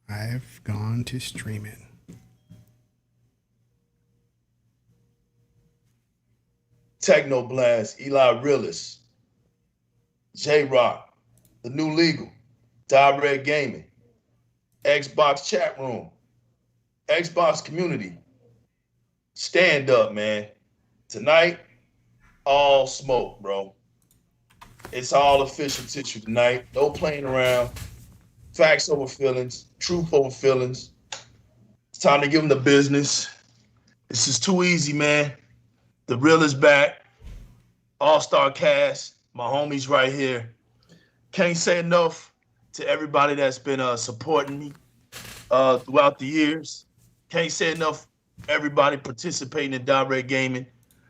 I've gone to stream it. Technoblast, Eli Realist, J-Rock, The New Legal, Di-RREC Gaming, Xbox Chat Room, Xbox Community. Stand up, man. Tonight, all smoke, bro. It's all official tissue tonight. No playing around. Facts over feelings. Truth over feelings. It's time to give them the business. This is too easy, man. The real is back. All-star cast. My homies right here. Can't say enough to everybody that's been supporting me throughout the years. Can't say enough everybody participating in Di-RREC Gaming.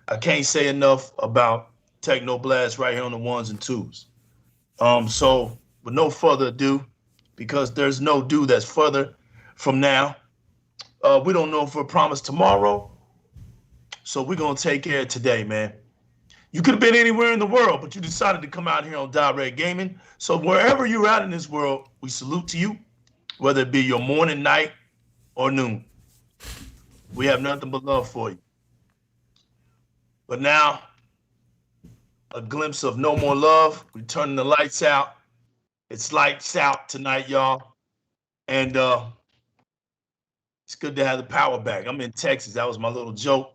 I can't say enough about Technoblast right here on the ones and twos. So with no further ado, because there's no due that's further from now. We don't know if we're promised tomorrow. So we're going to take care of today, man. You could have been anywhere in the world, but you decided to come out here on Di-RREC Gaming. So wherever you're at in this world, we salute to you, whether it be your morning, night, or noon. We have nothing but love for you. But now, a glimpse of no more love. We're turning the lights out. It's lights out tonight, y'all. And it's good to have the power back. I'm in Texas. That was my little joke.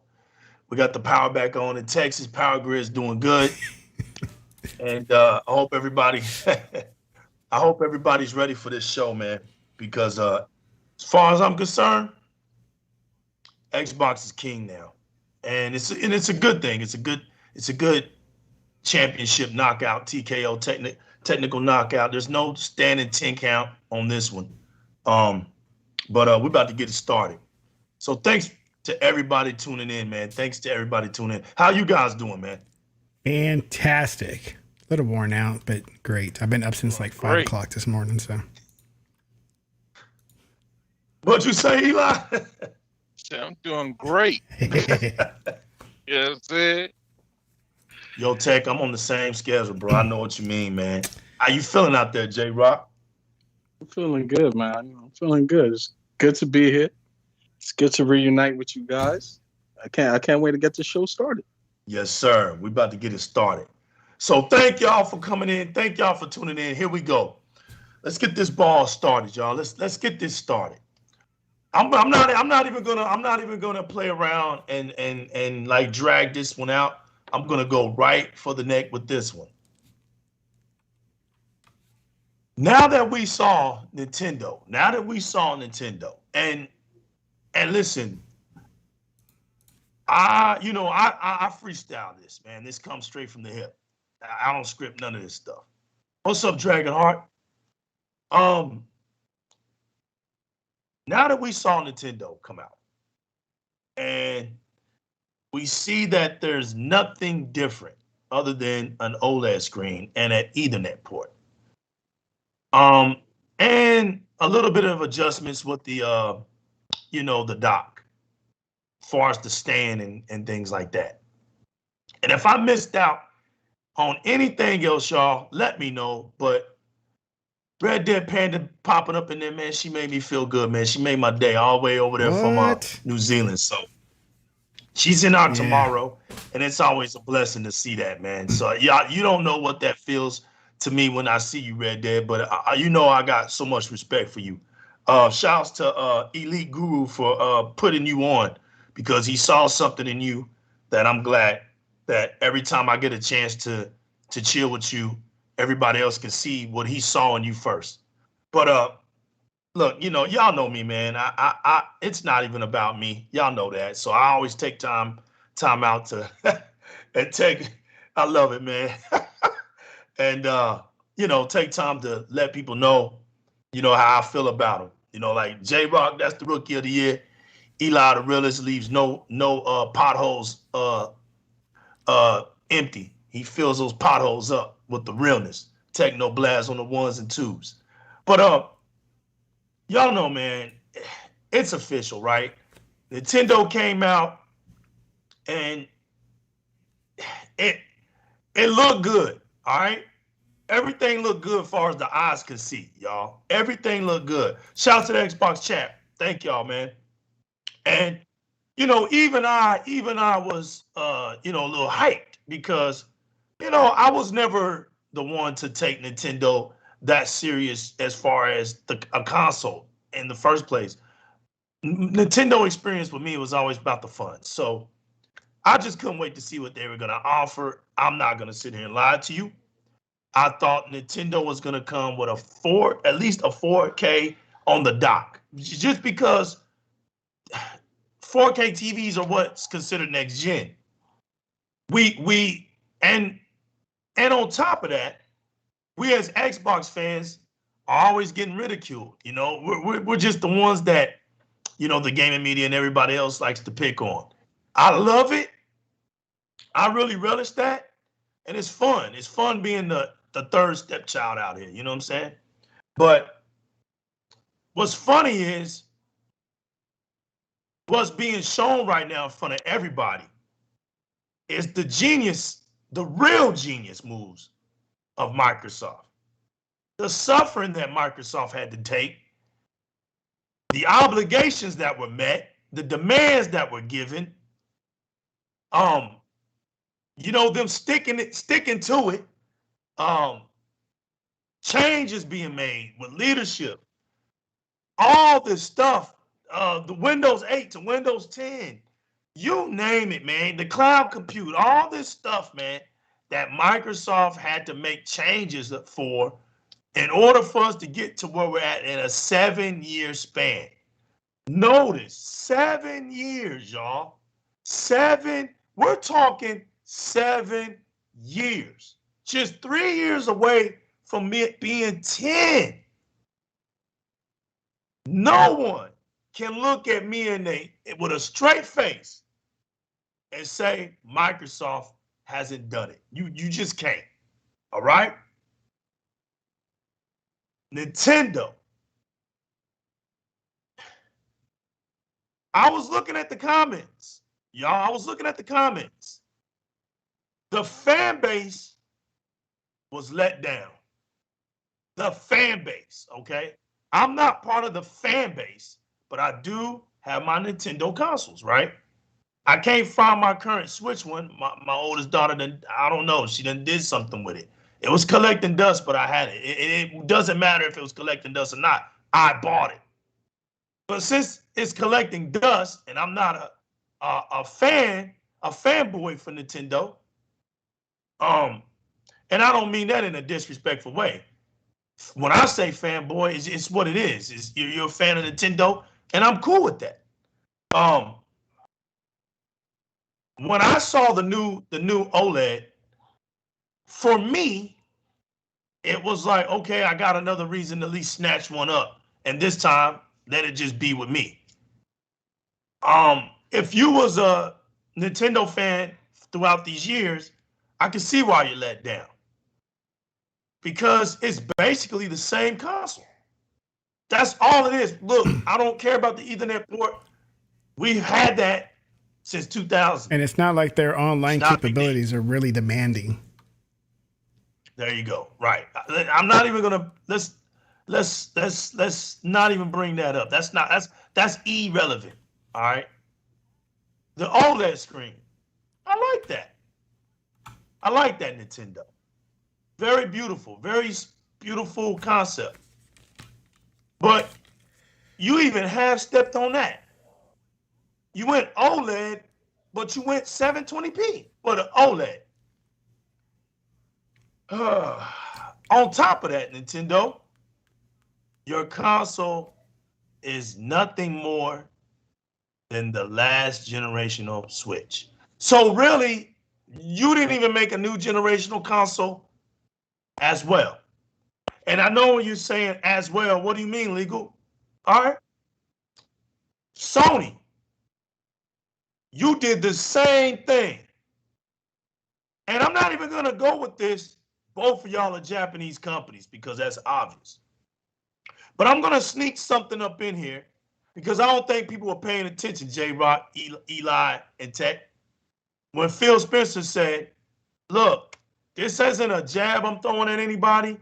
We got the power back on in Texas. Power grid's doing good. And I hope everybody's ready for this show, man. Because as far as I'm concerned, Xbox is king now. And it's a good thing. It's a good championship knockout, TKO technical knockout. There's no standing 10 count on this one. But we're about to get it started. So thanks to everybody tuning in, man. Thanks to everybody tuning in. How you guys doing, man? Fantastic. A little worn out, but great. I've been up since like 5 o'clock this morning, so. What'd you say, Eli? I'm doing great. Yes, sir. Yo, Tech, I'm on the same schedule, bro. I know what you mean, man. How you feeling out there, J-Rock? I'm feeling good, man. I'm feeling good. It's good to be here. It's good to reunite with you guys. I can't wait to get the show started. Yes, sir. We about to get it started. So thank y'all for coming in. Thank y'all for tuning in. Here we go. Let's get this ball started, y'all. Let's get this started. I'm not even gonna play around and like drag this one out. I'm gonna go right for the neck with this one. Now that we saw Nintendo, and listen, I freestyle this, man. This comes straight from the hip. I don't script none of this stuff. What's up, Dragonheart? Now that we saw Nintendo come out, and we see that there's nothing different other than an OLED screen and an Ethernet port. And a little bit of adjustments with the the dock, as far as the stand and things like that. And if I missed out on anything else, y'all, let me know. But Red Dead Panda popping up in there, man, she made me feel good, man. She made my day all the way over there from New Zealand. So she's in out tomorrow, and it's always a blessing to see that, man. So y'all, you don't know what that feels to me when I see you, Red Dead, but I got so much respect for you. Shouts to Elite Guru for putting you on, because he saw something in you that I'm glad that every time I get a chance to chill with you, everybody else can see what he saw in you first. But look, y'all know me, man. I it's not even about me. Y'all know that. So I always take time out to and take. I love it, man. And take time to let people know, how I feel about them. Like J-Rock, that's the rookie of the year. Eli, the realist, leaves no potholes empty. He fills those potholes up with the realness. Technoblast on the ones and twos. But y'all know, man, it's official, right? Nintendo came out and it looked good, all right? everything looked good as far as the eyes could see, y'all. Everything looked good. Shout out to the Xbox chat. Thank y'all, man. And even I was a little hyped because I was never the one to take Nintendo that serious as far as a console in the first place. Nintendo experience with me was always about the fun. So I just couldn't wait to see what they were going to offer. I'm not going to sit here and lie to you. I thought Nintendo was going to come with at least a 4K on the dock, just because 4K TVs are what's considered next gen. And on top of that, we as Xbox fans are always getting ridiculed. We're just the ones that the gaming media and everybody else likes to pick on. I love it. I really relish that, and it's fun. It's fun being the third stepchild out here. You know what I'm saying? But what's funny is what's being shown right now in front of everybody is the real genius moves of Microsoft. The suffering that Microsoft had to take, the obligations that were met, the demands that were given, them sticking to it, change is being made with leadership, all this stuff, the Windows 8 to Windows 10, you name it, man, the cloud compute, all this stuff, man, that Microsoft had to make changes for in order for us to get to where we're at in a 7-year span. Notice 7 years, y'all. We're talking 7 years. Just 3 years away from it being 10. No one can look at me with a straight face and say Microsoft hasn't done it. You just can't. All right? Nintendo. I was looking at the comments. Y'all, I was looking at the comments. The fan base was let down. The fan base, okay? I'm not part of the fan base, but I do have my Nintendo consoles, right? I can't find my current Switch one. My oldest daughter, I don't know, she done did something with it. It was collecting dust, but I had it. It doesn't matter if it was collecting dust or not. I bought it. But since it's collecting dust, and I'm not a fanboy for Nintendo, and I don't mean that in a disrespectful way. When I say fanboy, it's what it is. You're a fan of Nintendo, and I'm cool with that. When I saw the new OLED, for me, it was like, okay, I got another reason to at least snatch one up, and this time let it just be with me. If you was a Nintendo fan throughout these years, I can see why you're let down, because it's basically the same console. That's all it is. Look, I don't care about the Ethernet port. We've had that since 2000. And it's not like their online capabilities are really demanding. There you go. Right. I'm not even gonna let's not even bring that up. That's irrelevant. All right. The OLED screen. I like that. I like that Nintendo. Very beautiful concept. But you even half stepped on that. You went OLED, but you went 720p for the OLED. On top of that, Nintendo, your console is nothing more than the last generational Switch. So really, you didn't even make a new generational console as well. And I know when you're saying as well, what do you mean, Legal? All right. Sony, you did the same thing. And I'm not even going to go with this. Both of y'all are Japanese companies because that's obvious. But I'm going to sneak something up in here because I don't think people were paying attention, J-Rock, Eli, and Tech. When Phil Spencer said, look, this isn't a jab I'm throwing at anybody,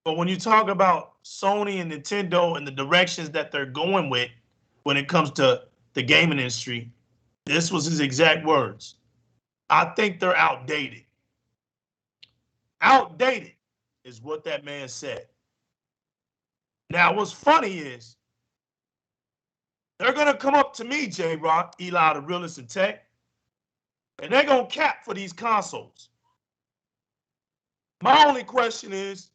but when you talk about Sony and Nintendo and the directions that they're going with when it comes to the gaming industry, this was his exact words. I think they're outdated. Outdated is what that man said. Now, what's funny is they're going to come up to me, J-Rock, Eli, the realist in tech, and they're going to cap for these consoles. My only question is,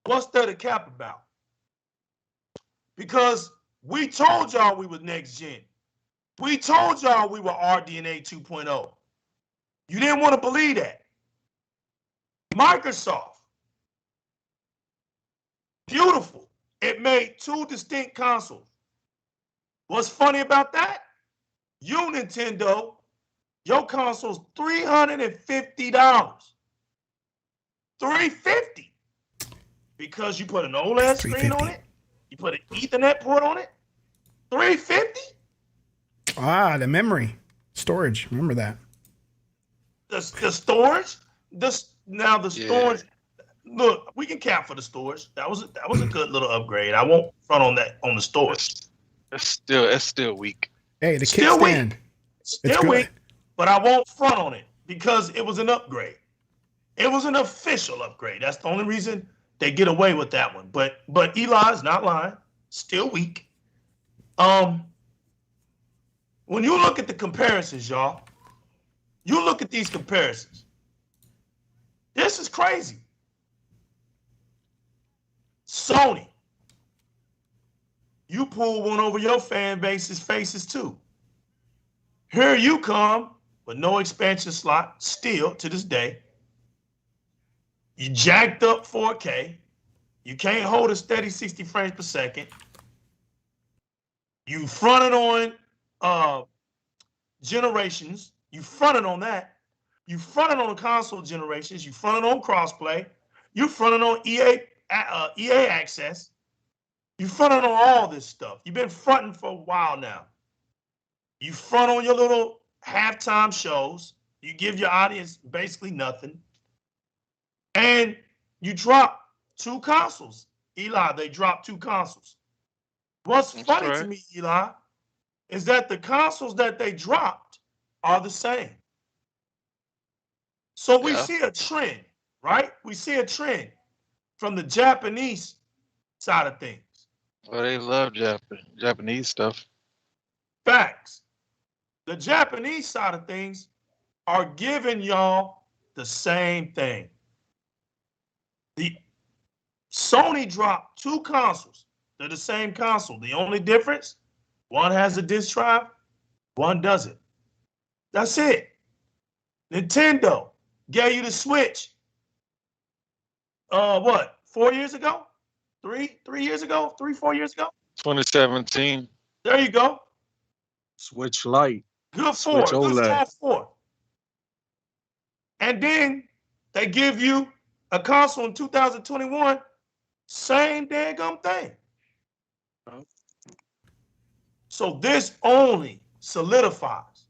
what's there to cap about? Because we told y'all we were next gen. We told y'all we were RDNA 2.0. You didn't want to believe that. Microsoft, beautiful. It made 2 distinct consoles. What's funny about that? You, Nintendo, your console's $350. $350. Because you put an OLED screen on it, you put an Ethernet port on it. $350. Ah, the memory storage. Remember that. The storage. Storage. Look, we can cap for the storage. That was a good little upgrade. I won't front on that on the storage. It's still weak. Hey, the Still kickstand. Still weak, but I won't front on it because it was an upgrade. It was an official upgrade. That's the only reason they get away with that one. But Eli's not lying. Still weak. When you look at the comparisons, y'all, you look at these comparisons. This is crazy. Sony, you pull one over your fan base's faces too. Here you come with no expansion slot, still to this day. You jacked up 4K. You can't hold a steady 60 frames per second. You fronted on generations. You fronted on that. You fronted on the console generations. You fronted on crossplay. You fronted on EA access. You fronted on all this stuff. You've been fronting for a while now. You front on your little halftime shows. You give your audience basically nothing. And you drop 2 consoles. Eli, they dropped 2 consoles. What's funny to me, Eli, is that the consoles that they dropped are the same. So we see a trend, right? We see a trend from the Japanese side of things. Well, they love Japanese stuff. Facts. The Japanese side of things are giving y'all the same thing. The Sony dropped 2 consoles. They're the same console. The only difference, one has a disk drive, one doesn't. That's it. Nintendo gave you the Switch. 4 years ago? 3 years ago? 4 years ago? 2017. There you go. Switch Lite. Good Switch for OLED. Good for. And then they give you a console in 2021, same daggum thing. So this only solidifies.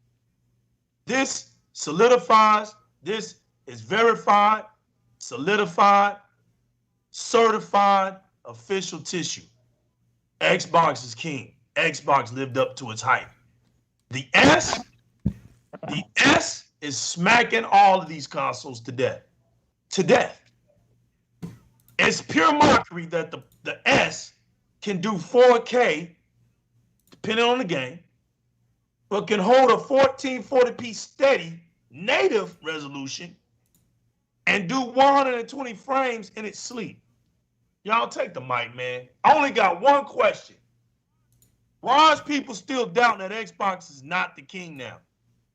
This solidifies. This is verified, solidified, certified, official tissue. Xbox is king. Xbox lived up to its hype. The S is smacking all of these consoles to death. To death. It's pure mockery that the S can do 4K, depending on the game, but can hold a 1440p steady native resolution and do 120 frames in its sleep. Y'all take the mic, man. I only got one question. Why is people still doubting that Xbox is not the king now?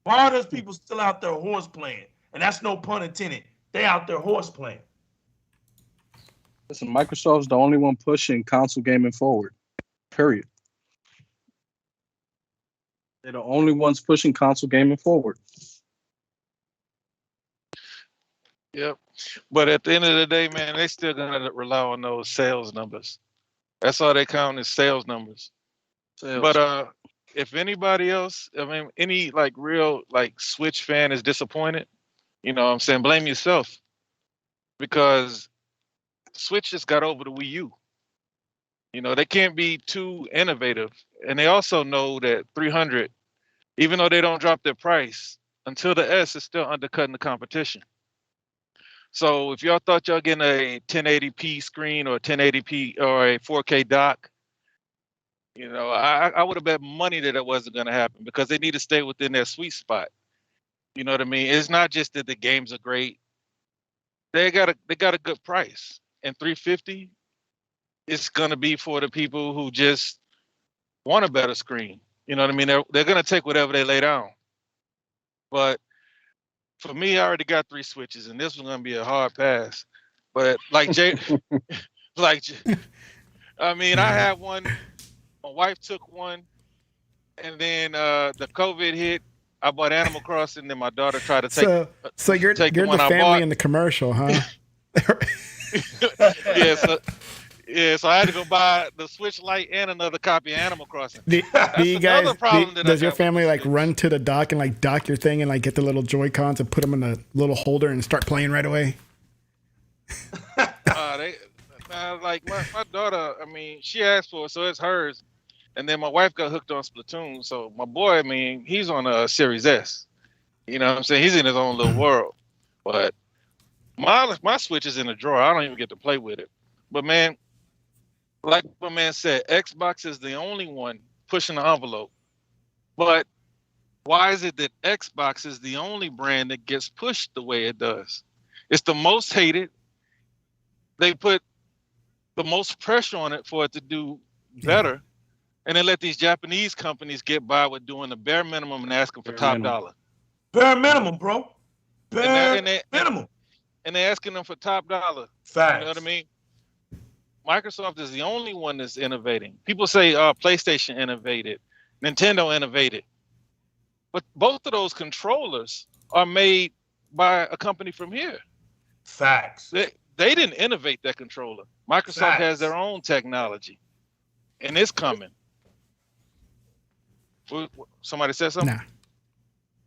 Why are those people still out there horse playing? And that's no pun intended. They out there horse playing. Listen, Microsoft's the only one pushing console gaming forward. Period. They're the only ones pushing console gaming forward. Yep. But at the end of the day, man, they still gonna rely on those sales numbers. That's all they count is sales numbers. But if anybody else, I mean, any like real like Switch fan is disappointed, you know what I'm saying, blame yourself. because Switch just got over the Wii U. You know, they can't be too innovative. And they also know that 300, even though they don't drop their price, until the S is still undercutting the competition. So if y'all thought y'all getting a 1080p screen or a 1080p or a 4K dock, you know, I would have bet money that it wasn't going to happen because they need to stay within their sweet spot. You know what I mean? It's not just that the games are great. They got a good price. And 350, it's going to be for the people who just want a better screen. You know what I mean? They're going to take whatever they lay down. But for me, I already got 3 Switches, and this was going to be a hard pass. But like Jay, I mean, I had one. My wife took one, and then the COVID hit. I bought Animal Crossing, then my daughter tried to take. So you're the family in the commercial, huh? So I had to go buy the Switch Lite and another copy of Animal Crossing. Does your family like run to the dock and like dock your thing and like get the little Joy-Cons and put them in a little holder and start playing right away? Like my daughter, I mean, she asked for it, so it's hers. And then my wife got hooked on Splatoon. So my boy, I mean, he's on a Series S. You know what I'm saying? He's in his own little world. But my Switch is in the drawer. I don't even get to play with it. But man, like my man said, Xbox is the only one pushing the envelope. But why is it that Xbox is the only brand that gets pushed the way it does? It's the most hated. They put the most pressure on it for it to do better. And then let these Japanese companies get by with doing the bare minimum and asking for top dollar. Bare minimum, bro. Bare minimum. And they're asking them for top dollar. Facts. You know what I mean? Microsoft is the only one that's innovating. People say PlayStation innovated, Nintendo innovated. But both of those controllers are made by a company from here. Facts. They didn't innovate that controller. Microsoft has their own technology. And it's coming. Somebody said something? Nah.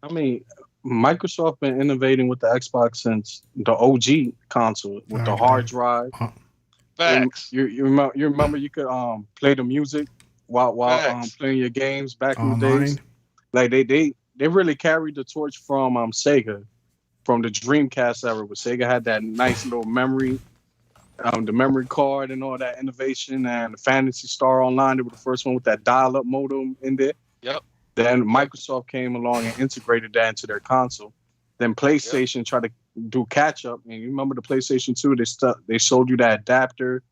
I mean, Microsoft been innovating with the Xbox since the OG console with the hard drive. Facts. You remember you could play the music while playing your games back in the days. Like they really carried the torch from Sega, from the Dreamcast era, where Sega had that nice little memory, the memory card and all that innovation, and the Phantasy Star Online. They were the first one with that dial-up modem in there. Yep. Then Microsoft came along and integrated that into their console. Then PlayStation tried to do catch-up. And you remember the PlayStation 2? They sold you that adapter,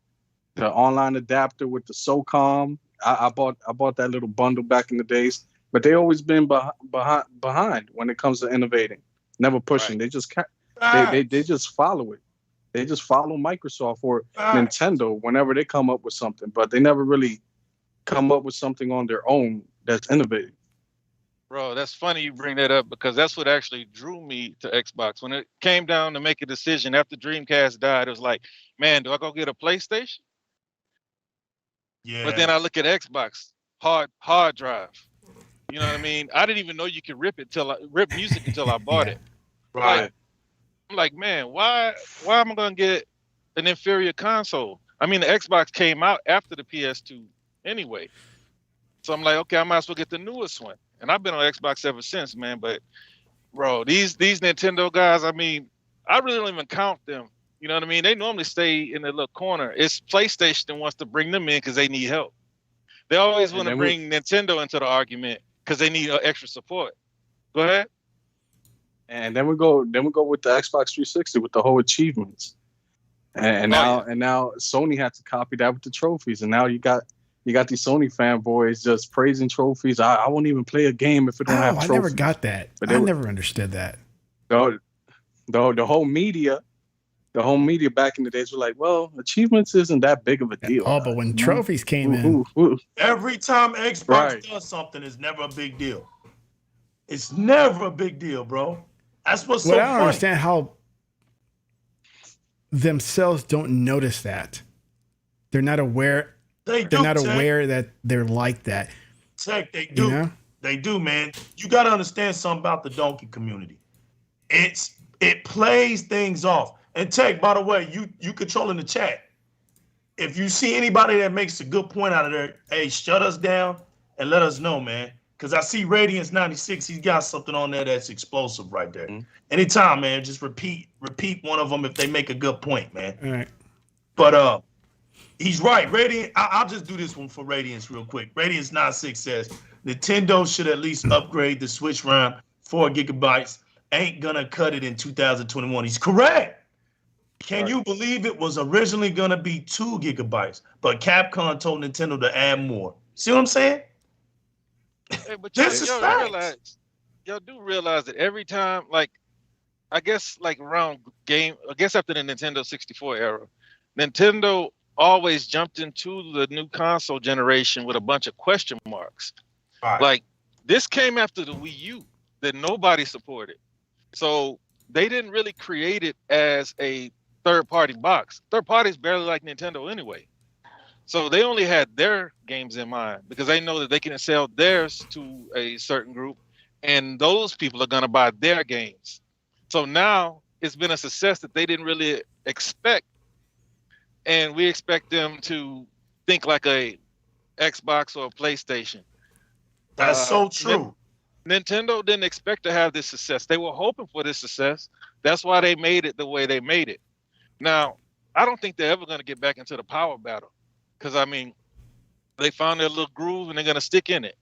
the online adapter with the SOCOM. I bought that little bundle back in the days. But they always been behind when it comes to innovating, never pushing. Right. They just follow it. They just follow Microsoft or Nintendo whenever they come up with something, but they never really come up with something on their own that's innovative. Bro, that's funny you bring that up because that's what actually drew me to Xbox. When it came down to make a decision after Dreamcast died, it was like, man, do I go get a PlayStation? Yeah. But then I look at Xbox, hard drive. You know what I mean? I didn't even know you could rip music until I bought it. Right. I'm like, man, why am I gonna get an inferior console? I mean, the Xbox came out after the PS2 anyway. So I'm like, okay, I might as well get the newest one. And I've been on Xbox ever since, man. But bro, these Nintendo guys, I mean, I really don't even count them. You know what I mean? They normally stay in their little corner. It's PlayStation that wants to bring them in because they need help. They always want to bring Nintendo into the argument because they need extra support. Go ahead. And then we go with the Xbox 360 with the whole achievements. And now Sony had to copy that with the trophies. And now you got these Sony fanboys just praising trophies. I won't even play a game if it don't have trophies. I never got that. But I never understood that. The whole media back in the days were like, well, achievements isn't that big of a deal. Oh, but when trophies came in. Every time Xbox does something, it's never a big deal. It's never a big deal, bro. That's what's so funny. I don't understand how themselves don't notice that. They're not aware. They're not aware that they're like that. Tech, they do. You know? They do, man. You got to understand something about the donkey community. It plays things off. And Tech, by the way, you controlling the chat. If you see anybody that makes a good point out of there, hey, shut us down and let us know, man. Because I see Radiance 96, he's got something on there that's explosive right there. Anytime, man, just repeat one of them if they make a good point, man. All right. But he's right. Radiant, I'll just do this one for Radiance real quick. Radiance 96 says, Nintendo should at least upgrade the Switch RAM 4 gigabytes. Ain't gonna cut it in 2021. He's correct. Can you believe it was originally gonna be 2 gigabytes, but Capcom told Nintendo to add more? See what I'm saying? Hey, but This is facts. Y'all do realize that every time, like, I guess like around after the Nintendo 64 era, Nintendo always jumped into the new console generation with a bunch of question marks. Right. Like, this came after the Wii U that nobody supported. So they didn't really create it as a third-party box. Third parties barely like Nintendo anyway. So they only had their games in mind because they know that they can sell theirs to a certain group and those people are going to buy their games. So now it's been a success that they didn't really expect. And we expect them to think like a Xbox or a PlayStation. That's so true. Nintendo didn't expect to have this success. They were hoping for this success. That's why they made it the way they made it. Now, I don't think they're ever going to get back into the power battle. Because, I mean, they found their little groove and they're going to stick in it.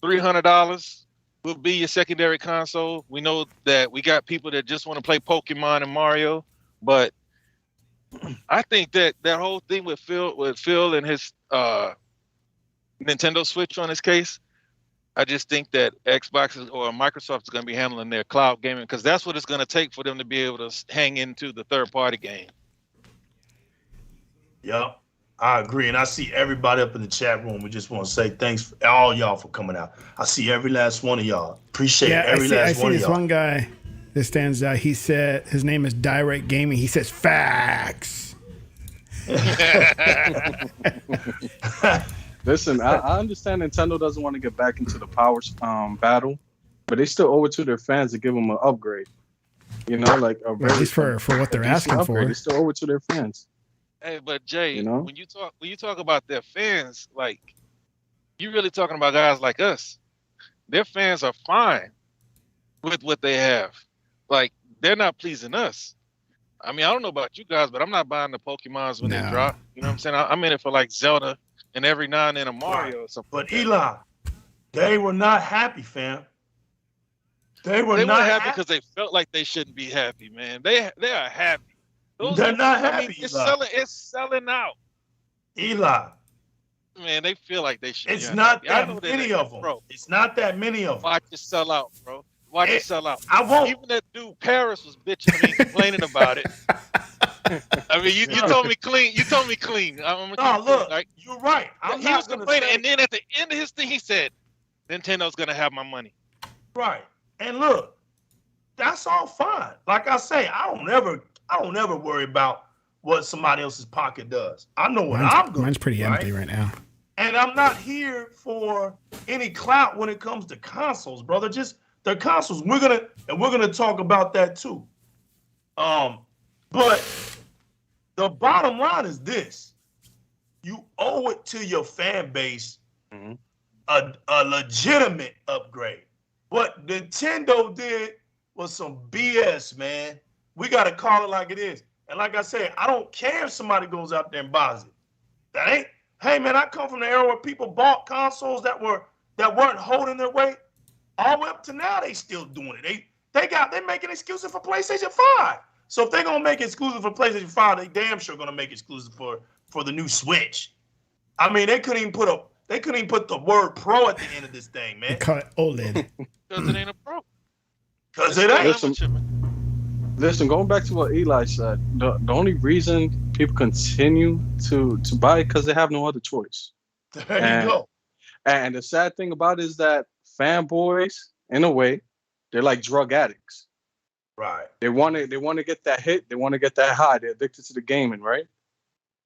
$300 will be your secondary console. We know that we got people that just want to play Pokemon and Mario. But I think that whole thing with Phil and his Nintendo Switch on his case, I just think that Xbox or Microsoft is going to be handling their cloud gaming because that's what it's going to take for them to be able to hang into the third-party game. Yep. I agree, and I see everybody up in the chat room. We just want to say thanks for all y'all for coming out. I see every last one of y'all. Appreciate every last one of y'all. I see this one guy that stands out. He said his name is Direct Gaming. He says facts. Listen, I understand Nintendo doesn't want to get back into the power battle, but they still owe it to their fans to give them an upgrade. You know, like at least for what they're asking for. They still owe it to their fans. Hey, but Jay, you know? when you talk about their fans, like you really talking about guys like us. Their fans are fine with what they have. Like they're not pleasing us. I mean, I don't know about you guys, but I'm not buying the Pokemons when they drop. You know what I'm saying? I'm in it for like Zelda and every now and then a Mario or something. But Eli, they were not happy, fam. They were not happy because they felt like they shouldn't be happy, man. They are happy. They're not happy. I mean, it's selling out. Eli. Man, they feel like they should. It's not that many of them. Bro. It's not that many of them. Watch it sell out, bro. Watch it sell out. I won't. Even that dude Paris was bitching at me, complaining about it. I mean, you told me clean. You told me clean. No, look, like, you're right. He was complaining, and then at the end of his thing, he said, "Nintendo's gonna have my money." Right. And look, that's all fine. Like I say, I don't ever worry about what somebody else's pocket does. I know what I'm going. Mine's pretty empty right now. And I'm not here for any clout when it comes to consoles, brother. Just the consoles. We're gonna talk about that too. But the bottom line is this: you owe it to your fan base a legitimate upgrade. What Nintendo did was some BS, man. We got to call it like it is. And like I said, I don't care if somebody goes out there and buys it. Hey man, I come from the era where people bought consoles that weren't holding their weight. All the way up to now, they still doing it. They make it exclusive for PlayStation 5. So if they're gonna make it exclusive for PlayStation 5, they damn sure gonna make it exclusive for the new Switch. I mean, they couldn't even put the word pro at the end of this thing, man. They call it OLED. Because it ain't a pro. Because it ain't. Listen, going back to what Eli said, the only reason people continue to buy it because they have no other choice. There you go. And the sad thing about it is that fanboys, in a way, they're like drug addicts. Right. They want to get that hit. They want to get that high. They're addicted to the gaming, right?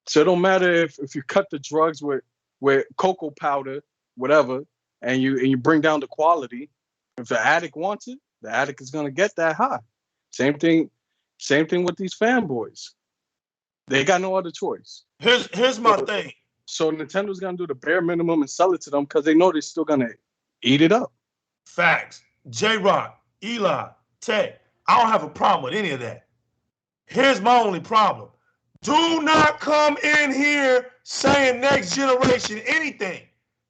So it don't matter if you cut the drugs with cocoa powder, whatever, and you bring down the quality. If the addict wants it, the addict is gonna get that high. Same thing Same thing with these fanboys. They got no other choice. Here's my thing. So Nintendo's gonna do the bare minimum and sell it to them because they know they're still gonna eat it up. Facts. J-Rock, Eli, Tech. I don't have a problem with any of that. Here's my only problem. Do not come in here saying next generation anything.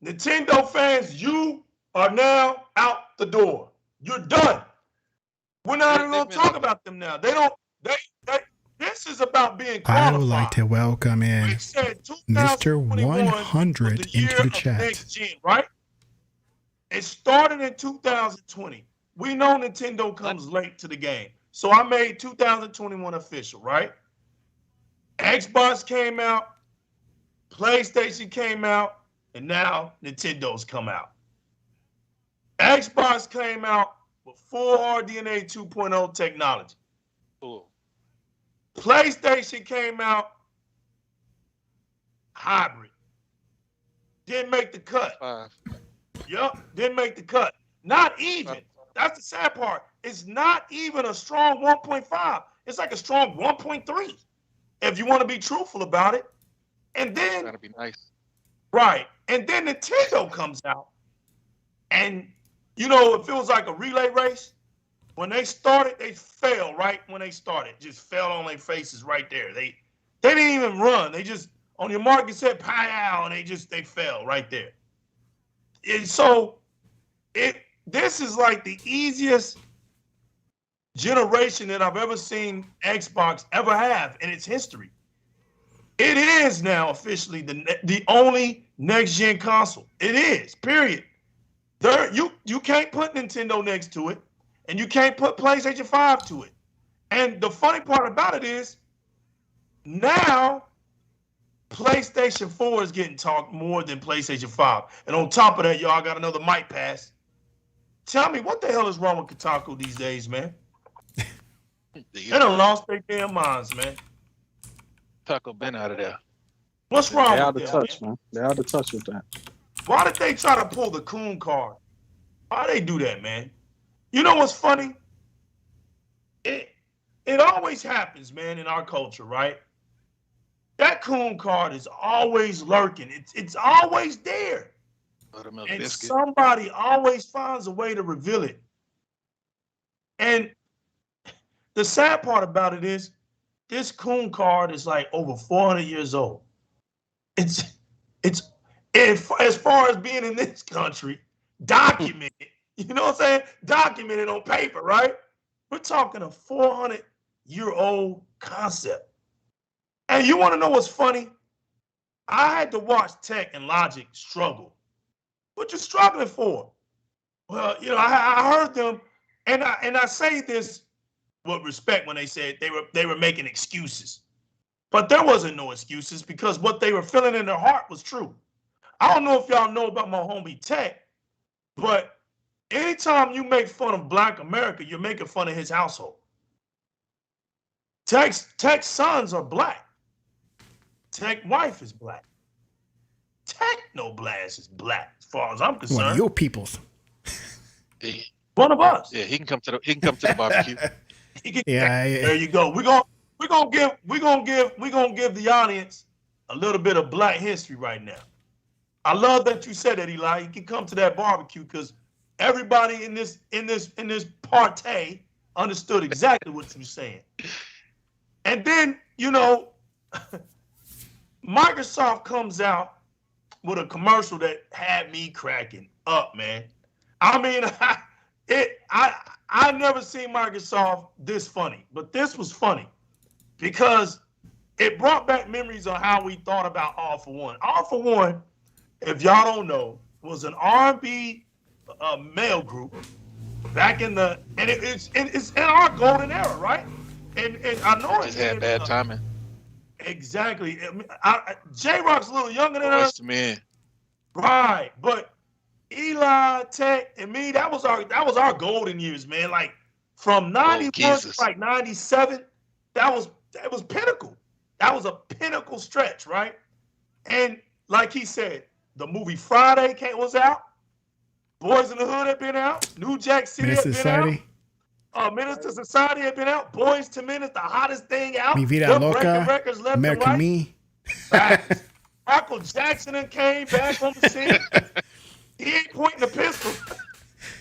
Nintendo fans, you are now out the door. You're done. We're not even going to talk about them now. This is about being qualified. I would like to welcome in Mr. 100 into the chat. Next gen, right? It started in 2020. We know Nintendo comes late to the game. So I made 2021 official, right? Xbox came out, PlayStation came out, and now Nintendo's come out. Xbox came out with full RDNA 2.0 technology. Cool. PlayStation came out hybrid. Didn't make the cut. Yup, didn't make the cut. Not even. That's the sad part. It's not even a strong 1.5. It's like a strong 1.3. If you want to be truthful about it. And then That'd be nice. Right. And then Nintendo comes out. And you know, it feels like a relay race. When they started, they fell right when they started. Just fell on their faces right there. They didn't even run. They just on your mark it said pow, and they fell right there. And so this is like the easiest generation that I've ever seen Xbox ever have in its history. It is now officially the only next gen console. It is, period. You can't put Nintendo next to it, and you can't put PlayStation 5 to it. And the funny part about it is now PlayStation 4 is getting talked more than PlayStation 5. And on top of that, y'all got another mic pass. Tell me, what the hell is wrong with Kotaku these days, man? They done lost their damn minds, man. Taco been out of there. What's wrong They're out with of them, touch, man. They're out of touch with that. Why did they try to pull the coon card? Why they do that, man? You know what's funny? It always happens, man, in our culture, right? That coon card is always lurking. It's always there. Buttermilk And biscuit. somebody always finds a way to reveal it. And the sad part about it is this coon card is like over 400 years old. It's as far as being in this country, documented. You know what I'm saying? Documented on paper, right? We're talking a 400-year-old concept. And you want to know what's funny? I had to watch Tech and Logic struggle. What you struggling for? Well, you know, I heard them, and I say this with respect when they said they were making excuses. But there wasn't no excuses because what they were feeling in their heart was true. I don't know if y'all know about my homie Tech, but anytime you make fun of Black America, you're making fun of his household. Tech's sons are Black. Tech's wife is Black. Technoblast is Black, as far as I'm concerned. One of your peoples. One of us. Yeah, he can come to the barbecue. There you go. We're gonna give the audience a little bit of Black history right now. I love that you said that, Eli. You can come to that barbecue because everybody in this party understood exactly what you were saying. And then, you know, Microsoft comes out with a commercial that had me cracking up, man. I mean, I never seen Microsoft this funny, but this was funny because it brought back memories of how we thought about All for One. All for One, if y'all don't know, was an R&B male group back in the, and it's in our golden era, right? And I know Just had bad timing. Exactly. J-Rock's a little younger than us. Man. Right, but Eli, Tech, and me, that was our golden years, man. Like from 91 to like 97, that was pinnacle. That was a pinnacle stretch, right? And like he said, the movie Friday was out. Boys in the Hood had been out. New Jack City had been out. Minister Society had been out. Boys to Men is the hottest thing out. Mi Vida They're Loca, breaking records left and America right. Me. Facts. Michael Jackson came back on the scene. He ain't pointing the pistol,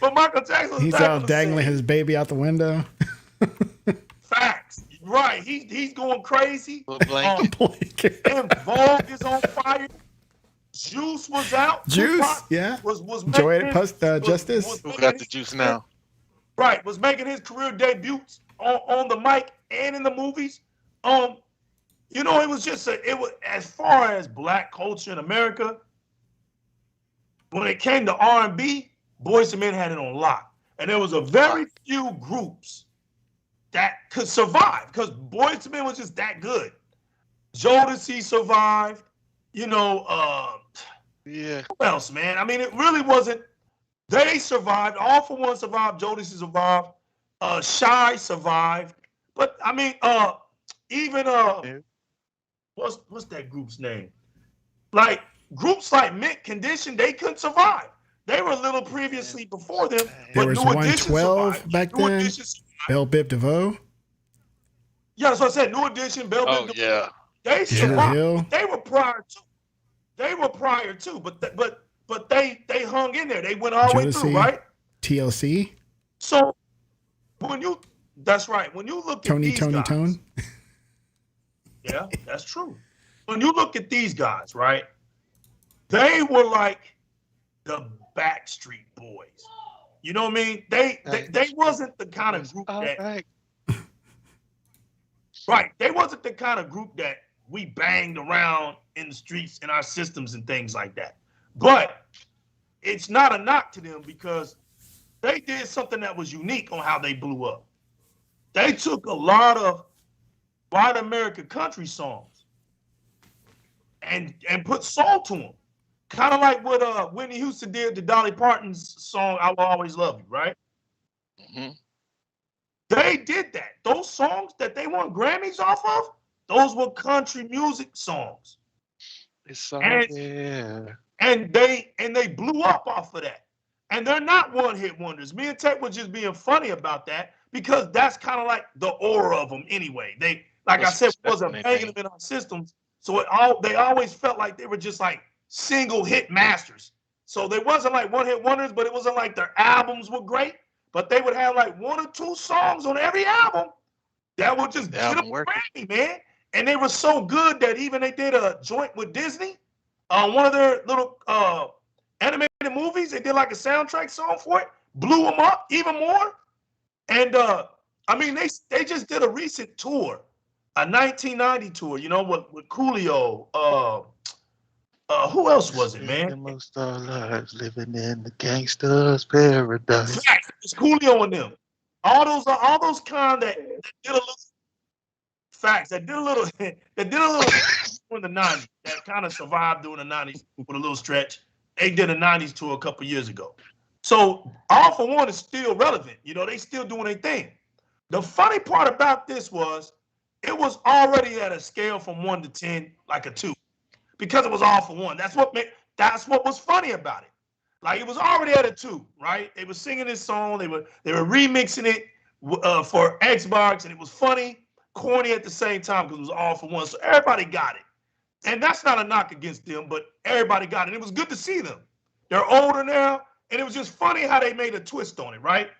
but Michael Jackson was He's back out on the dangling scene. his baby out the window. Facts. Right. He's going crazy. Blanket. And Vogue is on fire. Juice was out. Juice, Tupac yeah. Was Joy making Justice. Who got the juice now? Right. Was making his career debuts on the mic and in the movies. You know, it was as far as black culture in America, when it came to R&B, Boyz II Men had it on lock. And there was a very few groups that could survive because Boyz II Men was just that good. Jodeci survived, you know, yeah. who else, man? I mean, it really wasn't, they survived, All For One survived, Jodeci survived, Shy survived, but I mean, even, what's that group's name? Like, groups like Mint Condition, they couldn't survive. They were a little previously before them, There but was New Edition 112 survived. back New then. Edition survived. Belle Biv DeVoe. Yeah, that's what I said. New Edition, Bell Oh, Biv DeVoe. yeah. They Drew survived. Hill. They were prior too. But they hung in there. They went all the way through, Jodeci. right? TLC. So that's right. When you look at these guys, Tone. yeah, that's true. When you look at these guys, right? They were like the Backstreet Boys. You know what I mean? They wasn't the kind of group that right. They wasn't the kind of group that we banged around in the streets in our systems and things like that. But it's not a knock to them because they did something that was unique on how they blew up. They took a lot of white American country songs and put soul to them. Kind of like what Whitney Houston did to Dolly Parton's song, I Will Always Love You, right? Mm-hmm. They did that. Those songs that they won Grammys off of, those were country music songs. And they blew up off of that. And they're not one-hit wonders. Me and Tech was just being funny about that because that's kind of like the aura of them anyway. They, like I said, wasn't banging them in our systems. So they always felt like they were just like single hit masters. So they wasn't like one-hit wonders, but it wasn't like their albums were great. But they would have like one or two songs on every album that would just get them Grammy, man. And they were so good that even they did a joint with Disney on one of their little animated movies. They did like a soundtrack song for it, blew them up even more. And I mean, they just did a recent tour, a 1990 tour, you know, with Coolio. Who else was it, man? Most of our lives living in the gangster's paradise. It's Coolio and them. All those kind that did a little facts that did a little in the 90s that kind of survived during the 90s with a little stretch. They did a 90s tour a couple years ago. So All For One is still relevant. You know, they still doing their thing. The funny part about this was it was already at a scale from 1 to 10, like a 2. Because it was All For One. That's what was funny about it. Like it was already at a 2, right? They were singing this song, they were remixing it for Xbox, and it was funny, corny at the same time because it was All For One. So everybody got it. And that's not a knock against them, but everybody got it. It was good to see them. They're older now, and it was just funny how they made a twist on it, right?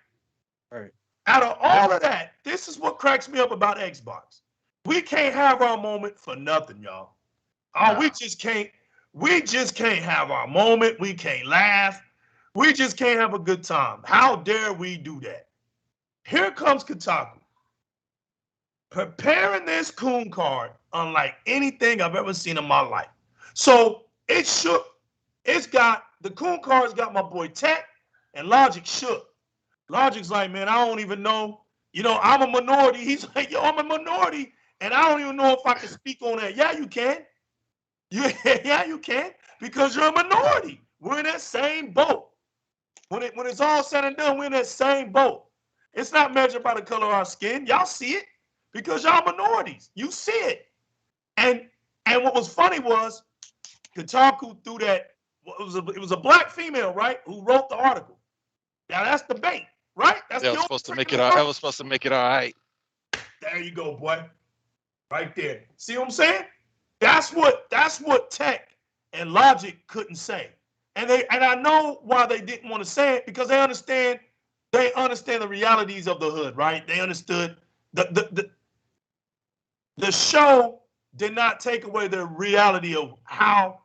Right. Out of all of that, this is what cracks me up about Xbox. We can't have our moment for nothing, y'all. Oh, we just can't have our moment. We can't laugh. We just can't have a good time. How dare we do that? Here comes Kotaku. Preparing this coon card unlike anything I've ever seen in my life. So the coon card's got my boy Tech and Logic shook. Logic's like, man, I don't even know. You know, I'm a minority. He's like, yo, I'm a minority. And I don't even know if I can speak on that. Yeah, you can. Yeah, you can, because you're a minority. We're in that same boat. When it's all said and done, we're in that same boat. It's not measured by the color of our skin. Y'all see it because y'all minorities. You see it. And what was funny was Kotaku threw that. It was a black female, right, who wrote the article. Now that's the bait. right? That's That was supposed to make it all. That was supposed to make it all right. There you go, boy. Right there. See what I'm saying? That's what tech and logic couldn't say. And I know why they didn't want to say it, because they understand the realities of the hood, right? They understood the show did not take away the reality of how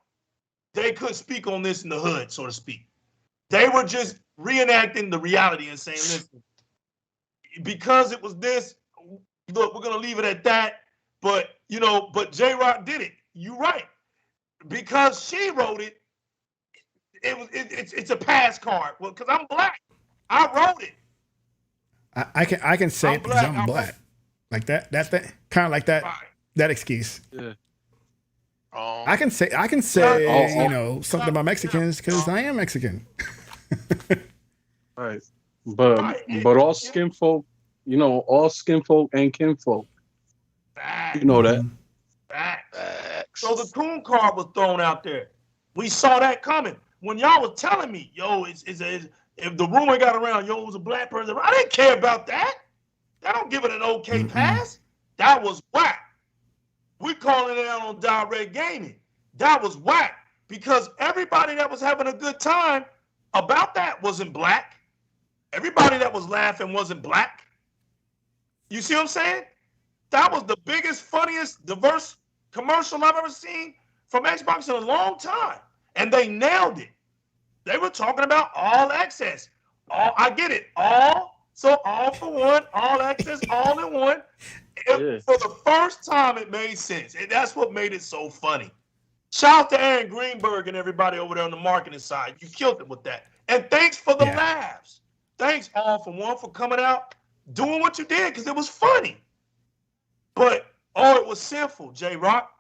they could speak on this in the hood, so to speak. They were just reenacting the reality and saying, listen, because it was this, look, we're gonna leave it at that. But but J-Rock did it. You're right. Because she wrote it, it's a pass card. Well, because I'm black. I wrote it. I can say it because I'm black. Like that kind of like that right. That excuse. Yeah. I can say something about Mexicans because I am Mexican. Right. But all skin folk, all skin folk and kinfolk. You know that. So the coon card was thrown out there. We saw that coming. When y'all was telling me, if the rumor got around, it was a black person, I didn't care about that. That don't give it an okay pass. That was whack. We calling it out on Di-RREC Gaming. That was whack because everybody that was having a good time about that wasn't black. Everybody that was laughing wasn't black. You see what I'm saying? That was the biggest, funniest, diverse commercial I've ever seen from Xbox in a long time. And they nailed it. They were talking about all access. I get it. All for one, all access, all in one. For the first time, it made sense. And that's what made it so funny. Shout out to Aaron Greenberg and everybody over there on the marketing side. You killed it with that. And thanks for the laughs. Thanks, All for One, for coming out, doing what you did, because it was funny. But it was sinful, J-Rock.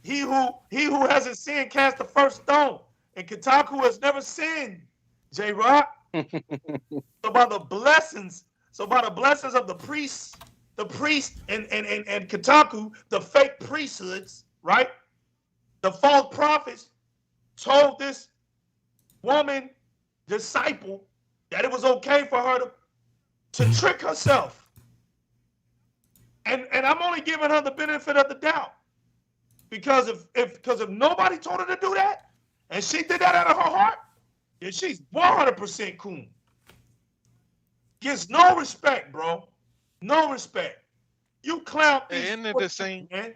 He who hasn't sinned cast the first stone, and Kotaku has never sinned, J-Rock. So by the blessings of the priest and Kotaku, the fake priesthoods, right? The false prophets told this woman disciple that it was okay for her to trick herself. And I'm only giving her the benefit of the doubt. Because if nobody told her to do that, and she did that out of her heart, then she's 100% coon. Gets no respect, bro. No respect. You clown. Hey, isn't it the same? Man.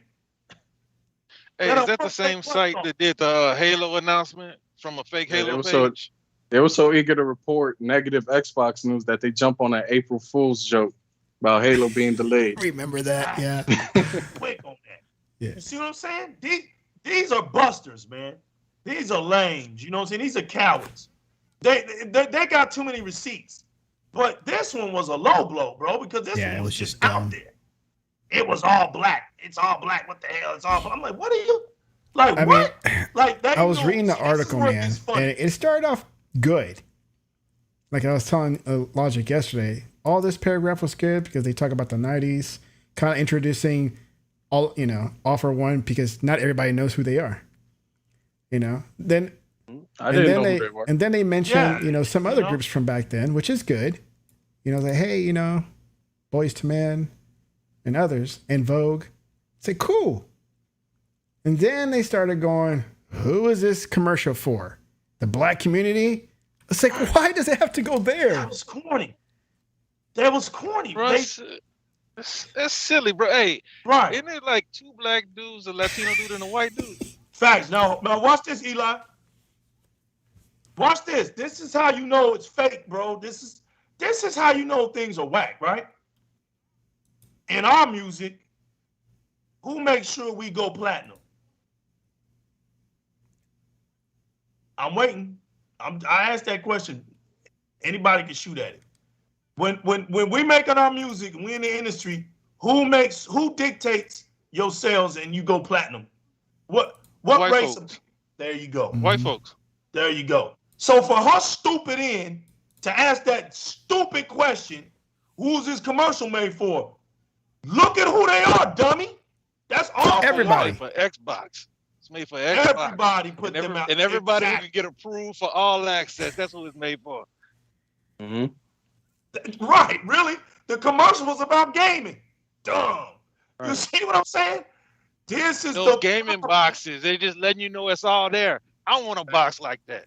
Hey, is that the same site that did the Halo announcement from a fake Halo page? They were so eager to report negative Xbox news that they jump on an April Fool's joke about Halo being delayed. Remember that? Yeah. Quick on that. Yeah. You see what I'm saying? These are busters, man. These are lames. You know what I'm saying? These are cowards. They got too many receipts. But this one was a low blow, bro, because this one was just out there. It was all black. It's all black. What the hell? It's all black. I'm like, what are you? Like, what? Like that. I was reading the article, man, and it started off good. Like I was telling Logic yesterday, all this paragraph was good because they talk about the 90s, kind of introducing all, All for One, because not everybody knows who they are. Then I didn't know who they were. And then they mentioned, some other groups from back then, which is good. Like, hey, Boys to Men and others, and Vogue. Say, cool. And then they started going, who is this commercial for? The black community? It's like, why does it have to go there? That was corny. Bro, that's silly, bro. Hey, right. Isn't it like two black dudes, a Latino dude, and a white dude? Facts. Now watch this, Eli. Watch this. This is how you know it's fake, bro. This is how you know things are whack, right? In our music, who makes sure we go platinum? I'm waiting. I asked that question. Anybody can shoot at it. When we making our music and we in the industry, who dictates your sales and you go platinum? What White race? Folks. There you go. White folks. There you go. So for her stupid end to ask that stupid question, who's this commercial made for? Look at who they are, dummy. That's all. Everybody for Xbox. It's made for Xbox. Everybody put them out. And everybody who can get approved for all access. That's what it's made for. Right, really? The commercial was about gaming. Dumb. Right. You see what I'm saying? This is Those the gaming boxes. They just letting you know it's all there. I want a box like that.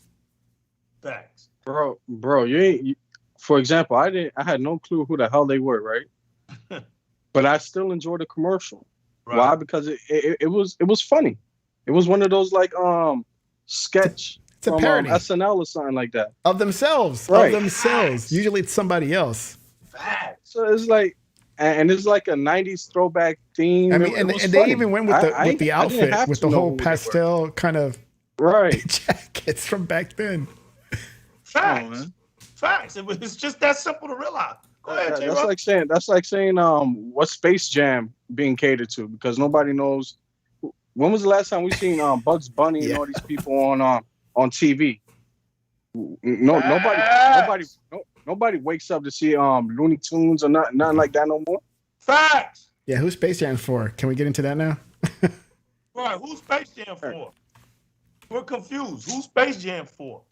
facts. Bro, for example, I had no clue who the hell they were, right? But I still enjoyed the commercial. Right. Why? Because it was funny. It was one of those like sketch It's a from parody. SNL or something like that. Of themselves. Right. Of themselves. Facts. Usually it's somebody else. Facts. So it's like, and it's like a '90s throwback theme. I mean, and they even went with the outfit, with the whole pastel kind of jackets from back then. Facts. Facts. It's just that simple to realize. Go ahead, J-Rock. That's like saying what's Space Jam being catered to, because nobody knows. When was the last time we seen Bugs Bunny and all these people on TV? Nobody wakes up to see Looney Tunes or nothing like that no more. Facts. Yeah, who's Space Jam for? Can we get into that now? Right, who's Space Jam for? We're confused. Who's Space Jam for?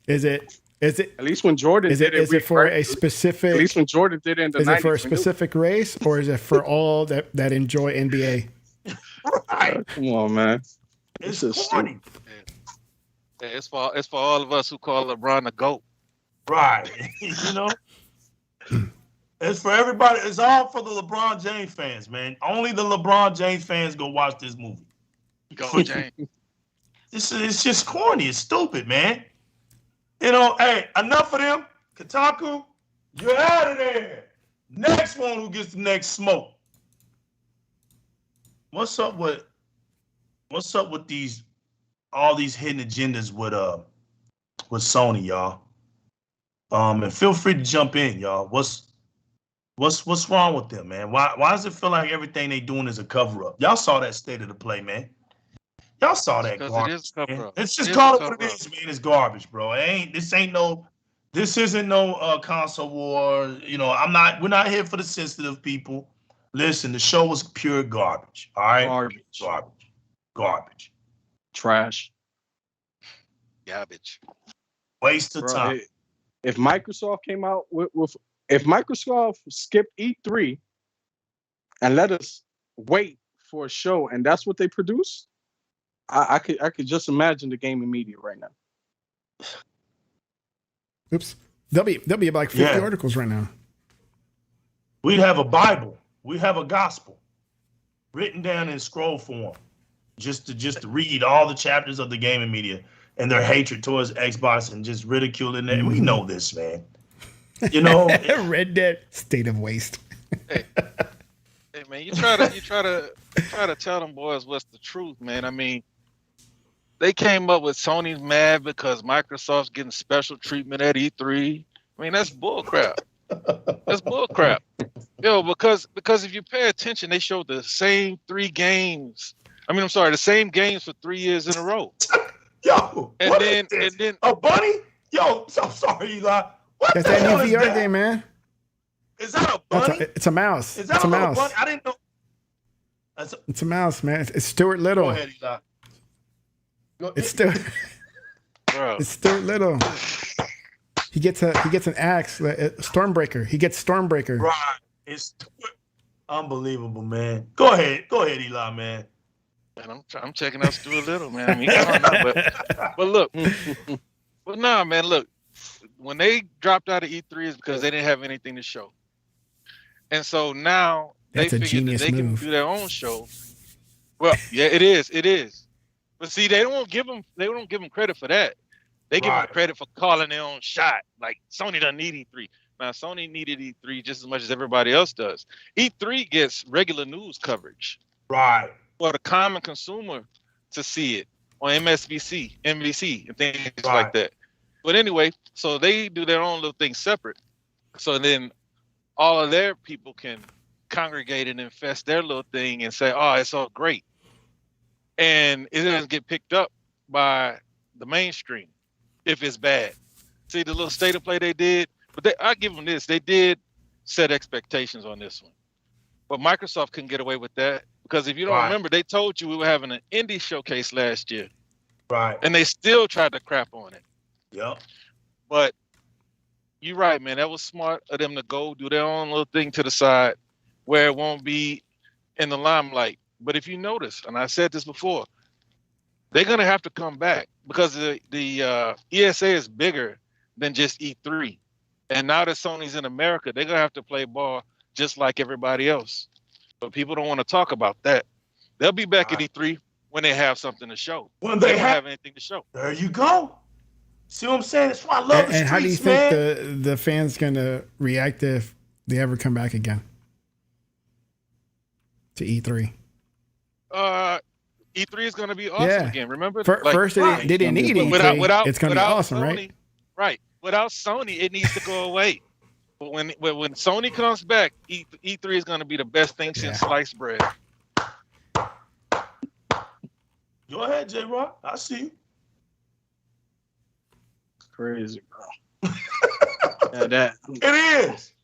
Is it at least when Jordan is it for a specific? At least when Jordan did it in the 90s. Is it for a specific race, or is it for all that enjoy NBA? Right. Come on, man. It's corny. It's for all of us who call LeBron the GOAT. Right. You know? It's for everybody. It's all for the LeBron James fans, man. Only the LeBron James fans go watch this movie. Go James. It's just corny. It's stupid, man. You know, hey, enough of them. Kotaku, you're out of there. Next one who gets the next smoke. What's up with all these hidden agendas with Sony, y'all? And feel free to jump in, y'all. What's wrong with them, man? Why does it feel like everything they doing is a cover up? Y'all saw that state of the play, man. Y'all saw that garbage. It's just call it what it is, man. It's garbage, bro. This isn't no console war. You know, we're not here for the sensitive people. Listen, the show was pure garbage. All right? Garbage. Trash. Garbage. Waste of time. If Microsoft came out if Microsoft skipped E3 and let us wait for a show and that's what they produce, I could just imagine the gaming media right now. Oops. There'll be like 50 articles right now. We'd have a Bible. We have a gospel written down in scroll form, just to read all the chapters of the gaming media and their hatred towards Xbox and just ridiculing it. We know this, man. You know, Red Dead State of Waste. Hey man, you try to tell them boys what's the truth, man. I mean, they came up with Sony's mad because Microsoft's getting special treatment at E3. I mean, that's bullcrap. That's bullcrap. Yo, because if you pay attention, they showed the same the same games for 3 years in a row. Yo, and then a bunny? Yo, I'm sorry, Eli. What That's the that hell new is VR that? game, man. Is that a bunny? It's a mouse. Is that it's a mouse. bunny? I didn't know. It's a mouse, man. It's Stuart Little. Go ahead, Eli. It's Stuart. Bro. It's Stuart Little. He gets an axe, Stormbreaker. He gets Stormbreaker. Right. It's unbelievable, man. Go ahead, Eli, man. Man, I'm checking out Stuart Little, man. I mean, I don't know, but look, but nah, man, look. When they dropped out of E3 is because they didn't have anything to show, and so now they figured that they can do their own show. Well, yeah, it is. But see, they don't give them credit for that. They give them credit for calling their own shot. Like Sony doesn't need E3. Now Sony needed E3 just as much as everybody else does. E3 gets regular news coverage. Right. For the common consumer to see it on MSNBC, NBC, and things like that. But anyway, so they do their own little thing separate. So then all of their people can congregate and infest their little thing and say, oh, it's all great. And it doesn't get picked up by the mainstream if it's bad. See the little state of play they did? But I give them this. They did set expectations on this one. But Microsoft couldn't get away with that because if you don't remember, they told you we were having an indie showcase last year. Right. And they still tried to crap on it. Yep. But you're right, man. That was smart of them to go do their own little thing to the side where it won't be in the limelight. But if you notice, and I said this before, they're gonna have to come back because the ESA is bigger than just E3. And now that Sony's in America, they're gonna have to play ball just like everybody else. But people don't want to talk about that. They'll be back at E3 when they have something to show. When they they don't have have anything to show. There you go. See what I'm saying? That's why I love the streets, And how do you man. think the fans gonna react if they ever come back again to E3? E3 is going to be awesome again. Remember, first they didn't need E3. It's going to be awesome, Sony, right? Right. Without Sony, it needs to go away. But when Sony comes back, E3 is going to be the best thing since sliced bread. Go ahead, J-Rock. I see you. Crazy, bro. It is.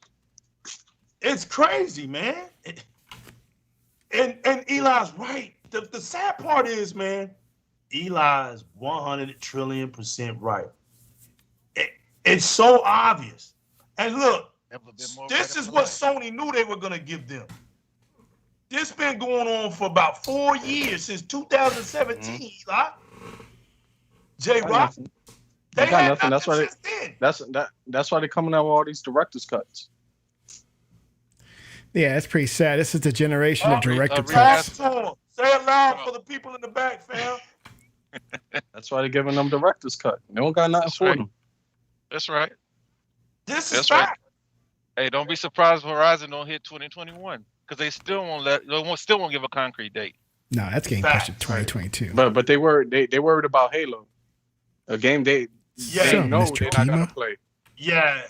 It's crazy, man. And Eli's right. The sad part is, man, Eli's 100 trillion% right. It's so obvious. And look, this is what Sony knew they were going to give them. This been going on for about 4 years, since 2017, Eli. J-Rock. They got nothing. That's why they're coming out with all these director's cuts. Yeah, it's pretty sad. This is the generation of director cuts. Say it loud for the people in the back, fam. That's why they're giving them director's cut. They don't got nothing for them. That's right. This is fact. Right. Hey, don't be surprised if Horizon don't hit 2021 because they still won't give a concrete date. No, that's getting pushed to 2022. But they worried about Halo, a game they know they're not gonna play. Yeah.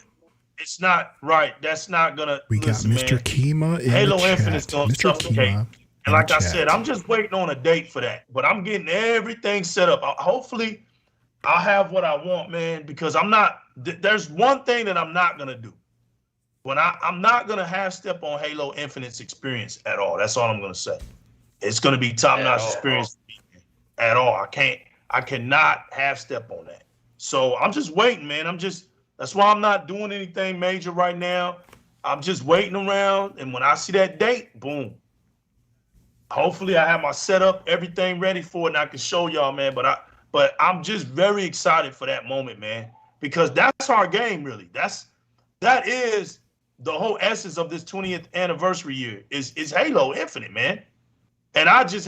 It's not right. That's not gonna. We got Mr. Kima in Halo the chat. Infinite's gonna suffocate. And like I said, I'm just waiting on a date for that. But I'm getting everything set up. Hopefully, I'll have what I want, man. Because I'm not. There's one thing that I'm not gonna do. I'm not gonna half step on Halo Infinite's experience at all. That's all I'm gonna say. It's gonna be top notch experience at all. I cannot half step on that. So I'm just waiting, man. That's why I'm not doing anything major right now. I'm just waiting around, and when I see that date, boom. Hopefully, I have my setup, everything ready for it, and I can show y'all, man. But I'm just very excited for that moment, man, because that's our game, really. That is the whole essence of this 20th anniversary year is Halo Infinite, man. And I just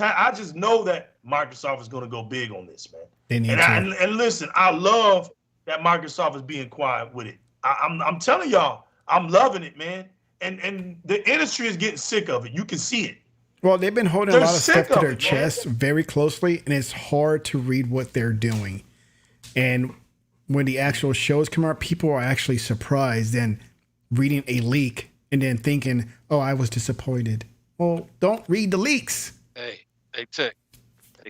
know that Microsoft is going to go big on this, man. And listen, I love that Microsoft is being quiet with it. I'm telling y'all, I'm loving it, man. And the industry is getting sick of it. You can see it. Well, they've been holding a lot of stuff to their chest very closely, and it's hard to read what they're doing. And when the actual shows come out, people are actually surprised and reading a leak and then thinking, oh, I was disappointed. Well, don't read the leaks. Hey, Tech.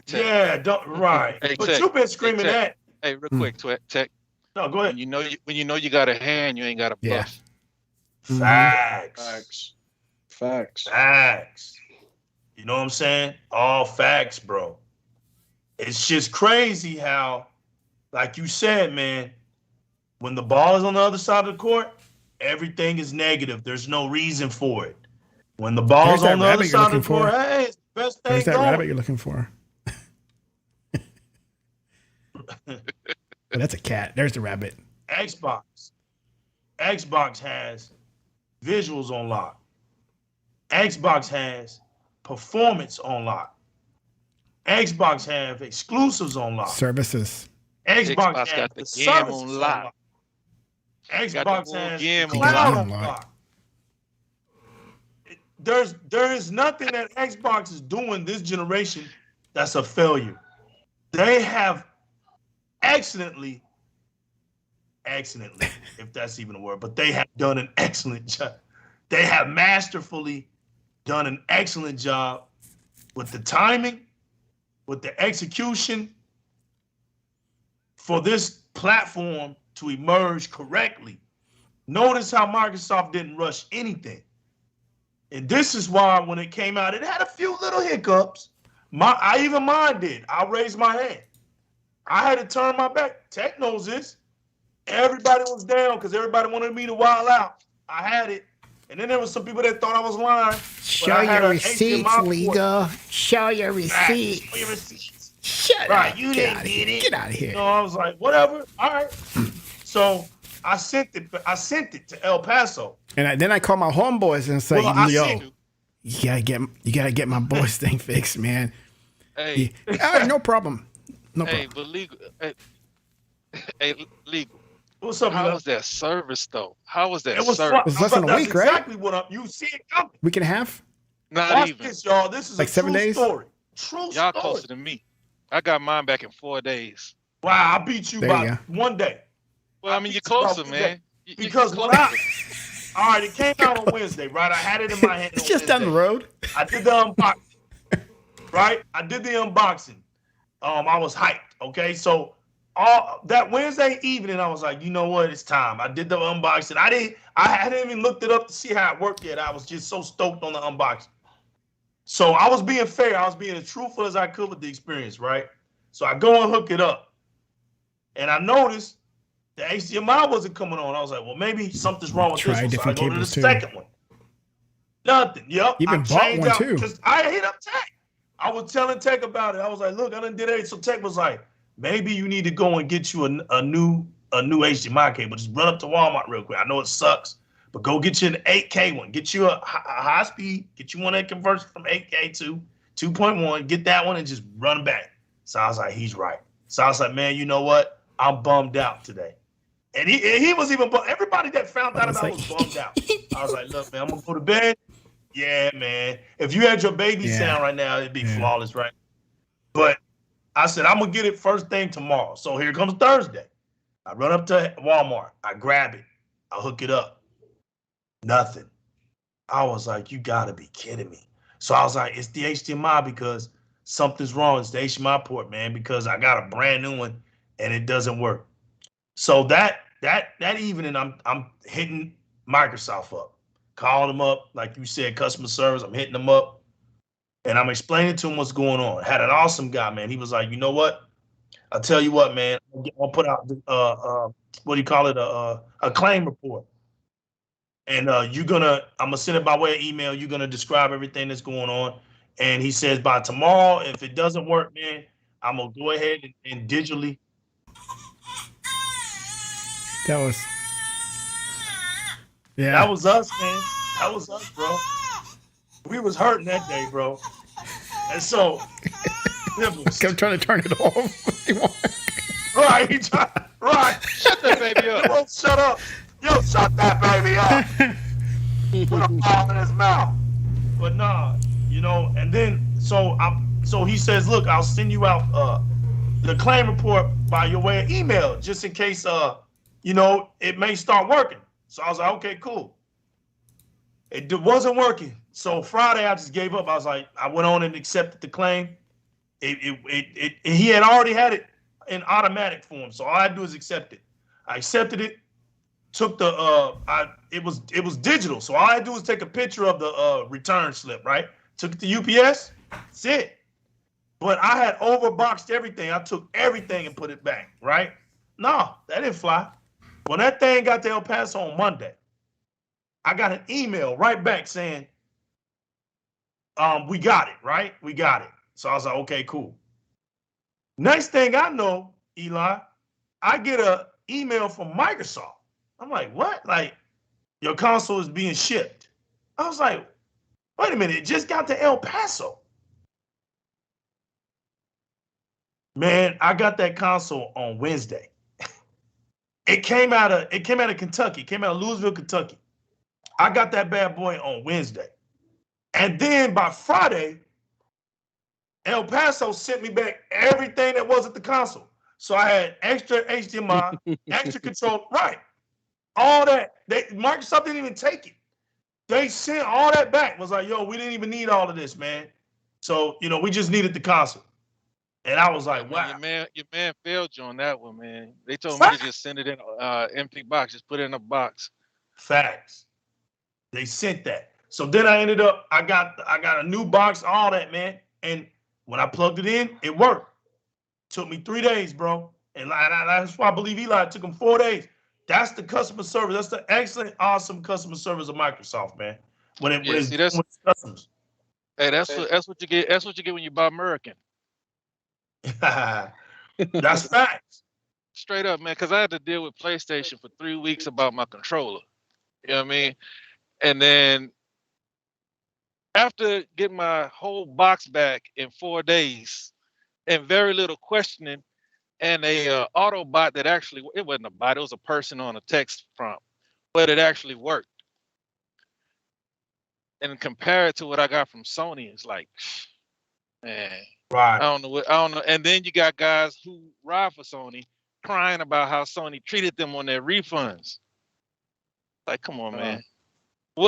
Yeah, right. Hey, but Tech. You've been screaming that. Hey, real quick, Tech. No, go ahead. When you know you got a hand, you ain't got a bluff. Yeah. Facts. You know what I'm saying? All facts, bro. It's just crazy how, like you said, man, when the ball is on the other side of the court, everything is negative. There's no reason for it. When the ball's on the other side of the court, hey, it's the best thing There's that going. rabbit you're looking for. But that's a cat. There's the rabbit. Xbox has visuals on lock. Xbox has performance on lock. Xbox have exclusives on lock. Services. Xbox has got the game services on lock. Xbox has game cloud on on lock. lock. There is nothing that Xbox is doing this generation that's a failure. They have excellently, if that's even a word, but they have done an excellent job. They have masterfully done an excellent job with the timing, with the execution for this platform to emerge correctly. Notice how Microsoft didn't rush anything. And this is why when it came out, it had a few little hiccups. Mine did. I raised my hand. I had to turn my back. Tech knows this. Everybody was down because everybody wanted me to wild out. I had it. And then there was some people that thought I was lying. Show your receipts, legal. Show your receipts. Show your receipts. Shut right, up. you didn't get it. Get out of here. So I was like, whatever. All right. So I sent it to El Paso. And then I called my homeboys and say, yo, you gotta get my boys thing fixed, man. Hey. All right, no problem. No hey, problem. but legal. Hey, legal. What's up, How was that service though? How was that it was service? It was less than a week, right? Exactly what you see it coming. Week and a half? Not Watch even. this, y'all. This is like a 7 true days? story. True Y'all story. closer than me. I got mine back in 4 days. Wow, I beat you There by you go. 1 day. Well, I mean, you're closer, man. Because when all right, it came out on Wednesday, right? I had it in my hand. It's just down the road. I did the unboxing, right? I did the unboxing. I was hyped. Okay, so that Wednesday evening, I was like, you know what? It's time. I did the unboxing. I hadn't even looked it up to see how it worked yet. I was just so stoked on the unboxing. So I was being fair. I was being as truthful as I could with the experience, right? So I go and hook it up, and I noticed the HDMI wasn't coming on. I was like, well, maybe something's wrong with this one. So I go to the second one. Nothing. Yep. You even bought one too. Because I hit up Tech. I was telling Tech about it. I was like, look, I done did it. So Tech was like, maybe you need to go and get you a new HDMI cable. Just run up to Walmart real quick. I know it sucks, but go get you an 8K one. Get you a high speed. Get you one that converts from 8K to 2.1. Get that one and just run back. So I was like, he's right. So I was like, man, you know what? I'm bummed out today. And he was even bummed. Everybody that found out about it was bummed out. I was like, look, man, I'm going to go to bed. Yeah, man. If you had your baby sound right now, it'd be flawless, right? But I said, I'm going to get it first thing tomorrow. So here comes Thursday. I run up to Walmart. I grab it. I hook it up. Nothing. I was like, you got to be kidding me. So I was like, it's the HDMI because something's wrong. It's the HDMI port, man, because I got a brand new one and it doesn't work. So that evening, I'm hitting Microsoft up, calling them up, like you said, customer service. I'm hitting them up, and I'm explaining to him what's going on. Had an awesome guy, man. He was like, you know what? I'll tell you what, man. I'll put out what do you call it? A claim report, and I'm gonna send it by way of email. You're gonna describe everything that's going on, and he says by tomorrow, if it doesn't work, man, I'm gonna go ahead and digitally. That was us, man. That was us, bro. We was hurting that day, bro. And so I'm trying to turn it off. Right. Shut that baby up. Yo, shut up. Yo, shut that baby up. Put a ball in his mouth. But nah, and then so he says, look, I'll send you out the claim report by your way of email, just in case it may start working. So I was like, okay, cool. It wasn't working. So Friday, I just gave up. I was like, I went on and accepted the claim. He had already had it in automatic form. So all I had to do is accept it. I accepted it, took it was digital. So all I had to do was take a picture of the return slip, right? Took it to UPS, that's it. But I had overboxed everything. I took everything and put it back, right? No, that didn't fly. When that thing got to El Paso on Monday, I got an email right back saying, we got it, right? We got it. So I was like, okay, cool. Next thing I know, Eli, I get an email from Microsoft. I'm like, what? Like, your console is being shipped. I was like, wait a minute, it just got to El Paso. Man, I got that console on Wednesday. It came out of Kentucky. It came out of Louisville, Kentucky. I got that bad boy on Wednesday. And then by Friday, El Paso sent me back everything that was at the console. So I had extra HDMI, extra control, right. All that. Microsoft didn't even take it. They sent all that back. Was like, yo, we didn't even need all of this, man. So, we just needed the console. And I was like, wow. Your man failed you on that one, man. They told me to just send it in empty box, just put it in a box. Facts. They sent that. So then I got a new box, all that, man. And when I plugged it in, it worked. Took me 3 days, bro. And that's why I believe Eli, it took him 4 days. That's the customer service. That's the excellent, awesome customer service of Microsoft, man. When it's see, that's, with customers. hey, that's what you get. That's what you get when you buy American. That's facts. Straight up, man. Because I had to deal with PlayStation for 3 weeks about my controller. You know what I mean? And then after getting my whole box back in 4 days and very little questioning, and a Autobot that actually, it wasn't a bot, it was a person on a text prompt, but it actually worked. And compared to what I got from Sony, it's like, man, Right. I don't know. And then you got guys who ride for Sony crying about how Sony treated them on their refunds. Like, come on, man.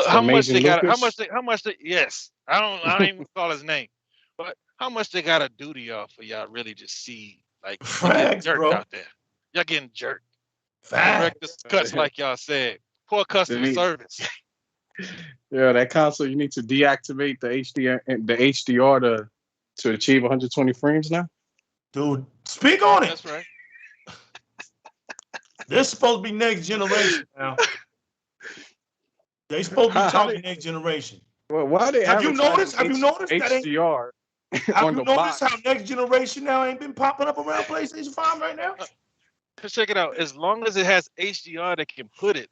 How much they got? How much? Yes, I don't even call his name, but how much they got to do to y'all for y'all really just see like facts, jerked bro. out there? Y'all getting jerked. Facts. Director's cuts, like y'all said. Poor customer service. Yeah, that console, you need to deactivate the HDR to achieve 120 frames now. Dude, speak on it. That's right. This is supposed to be next generation now. They supposed to be talking next generation. Well, why they have you noticed? Have you noticed HDR? Have you noticed how next generation now ain't been popping up around PlayStation 5 right now? Check it out. As long as it has HDR that can put it,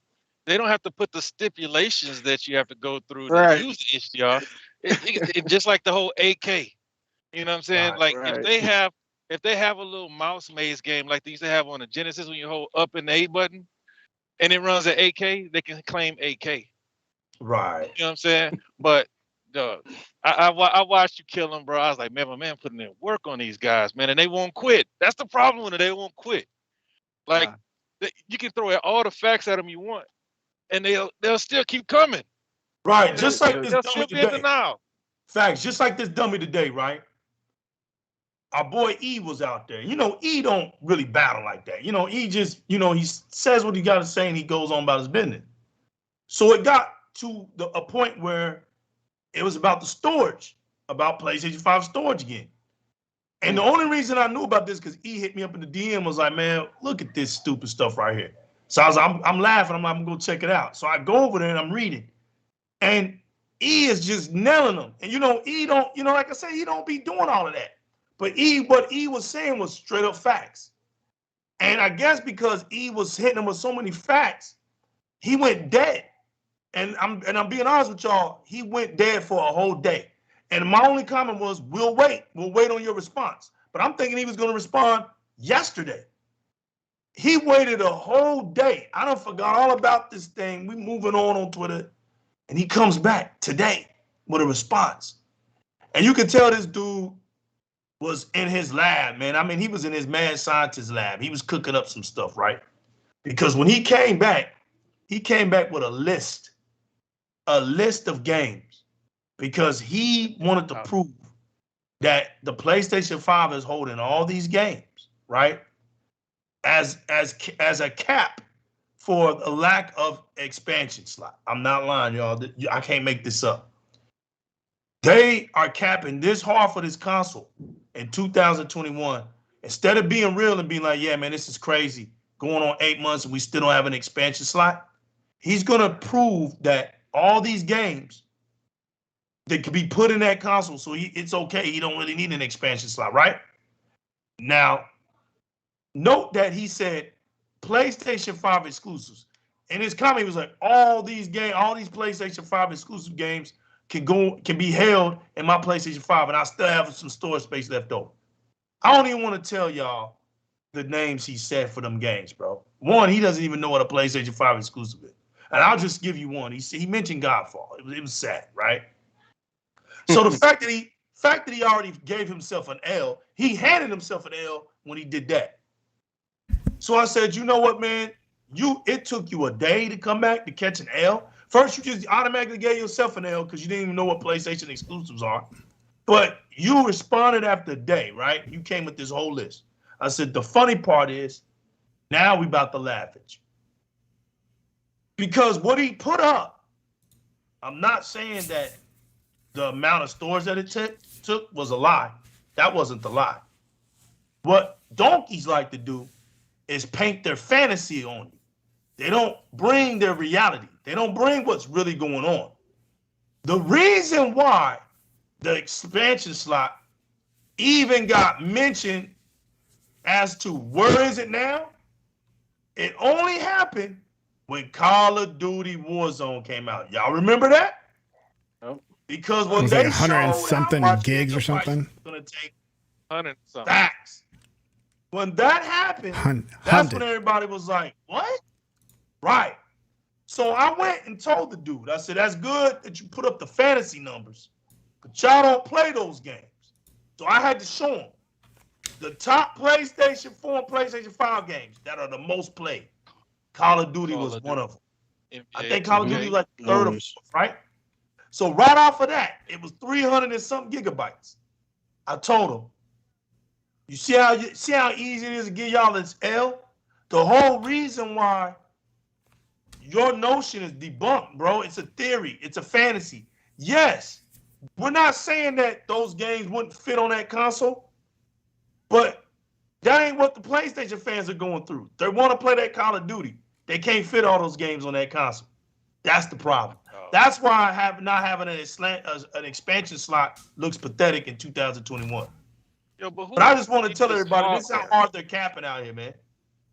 they don't have to put the stipulations that you have to go through to use the HDR. It just like the whole 8K. You know what I'm saying? If they have a little mouse maze game like they used to have on the Genesis when you hold up and the A button, and it runs at 8K, they can claim 8K. Right. You know what I'm saying? But I watched you kill them, bro. I was like, man, my man putting in work on these guys, man, and they won't quit. That's the problem with it. They won't quit. Like you can throw all the facts at them you want, and they'll still keep coming. Right. Just like this dummy today. Facts. Just like this dummy today, right? Our boy E was out there. You know, E don't really battle like that. You know, E just, he says what he got to say and he goes on about his business. So it got to a point where it was about the storage, about PlayStation 5 storage again. And the only reason I knew about this because E hit me up in the DM was like, man, look at this stupid stuff right here. So I was I'm laughing. I'm like, I'm going to go check it out. So I go over there and I'm reading. And E is just nailing them. And, E don't, like I said, he don't be doing all of that. But what E was saying was straight up facts. And I guess because E was hitting him with so many facts, he went dead. And I'm being honest with y'all, he went dead for a whole day. And my only comment was, we'll wait on your response. But I'm thinking he was going to respond yesterday. He waited a whole day. I done forgot all about this thing. We moving on Twitter. And he comes back today with a response. And you can tell this dude was in his lab, man. I mean, he was in his mad scientist lab. He was cooking up some stuff, right? Because when he came back with a list of games because he wanted to prove that the PlayStation 5 is holding all these games, right? As a cap for the lack of expansion slot. I'm not lying, y'all. I can't make this up. They are capping this hard for this console in 2021. Instead of being real and being like, yeah, man, this is crazy. Going on 8 months and we still don't have an expansion slot. He's going to prove that all these games that can be put in that console, so it's okay. He don't really need an expansion slot, right? Now, note that he said PlayStation 5 exclusives. In his comment, he was like, all these PlayStation 5 exclusive games can be held in my PlayStation 5, and I still have some storage space left over. I don't even want to tell y'all the names he said for them games, bro. One, he doesn't even know what a PlayStation 5 exclusive is. And I'll just give you one. He mentioned Godfall. It was sad, right? So the fact that he already gave himself an L, he handed himself an L when he did that. So I said, you know what, man? It took you a day to come back to catch an L. First, you just automatically gave yourself an L because you didn't even know what PlayStation exclusives are. But you responded after a day, right? You came with this whole list. I said, the funny part is, now we about to laugh at you. Because what he put up, I'm not saying that the amount of stores that it took was a lie. That wasn't the lie. What donkeys like to do is paint their fantasy on you. They don't bring their reality. They don't bring what's really going on. The reason why the expansion slot even got mentioned as to where is it now, it only happened when Call of Duty Warzone came out. Y'all remember that? Nope. Because what was they like 100 and showed something how much gigs or gigabytes something. it's gonna take. 100 something. Facts. When that happened, that's when everybody was like, "What?" Right. So I went and told the dude. I said, "That's good that you put up the fantasy numbers, but y'all don't play those games." So I had to show him the top PlayStation 4 and PlayStation 5 games that are the most played. Call of Duty was one of them. I think Call of Duty was like third or fourth, right? So right off of that, it was 300 and some gigabytes. I told him, you see how easy it is to give y'all this L? The whole reason why your notion is debunked, bro. It's a theory. It's a fantasy. Yes, we're not saying that those games wouldn't fit on that console, but that ain't what the PlayStation fans are going through. They want to play that Call of Duty. They can't fit all those games on that console. That's the problem. That's why not having an expansion slot looks pathetic in 2021. Yo, but I just want to tell everybody this is how hard they're capping out here, man.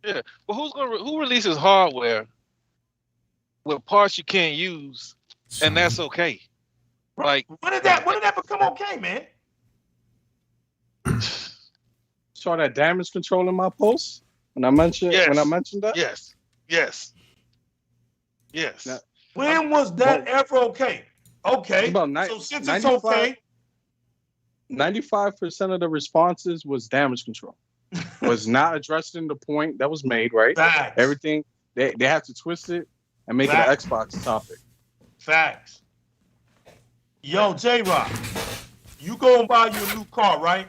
Yeah, but who releases hardware with parts you can't use, and that's okay? Like, when did that become okay, man? Saw that damage control in my post when I mentioned that. Yes. Now, when was that ever okay? Okay, so since it's okay, 95% of the responses was damage control. Was not addressing the point that was made, right? Facts. Everything they have to twist it and make it an Xbox topic. Facts. Yo, J-Rock, you go and buy you a new car, right?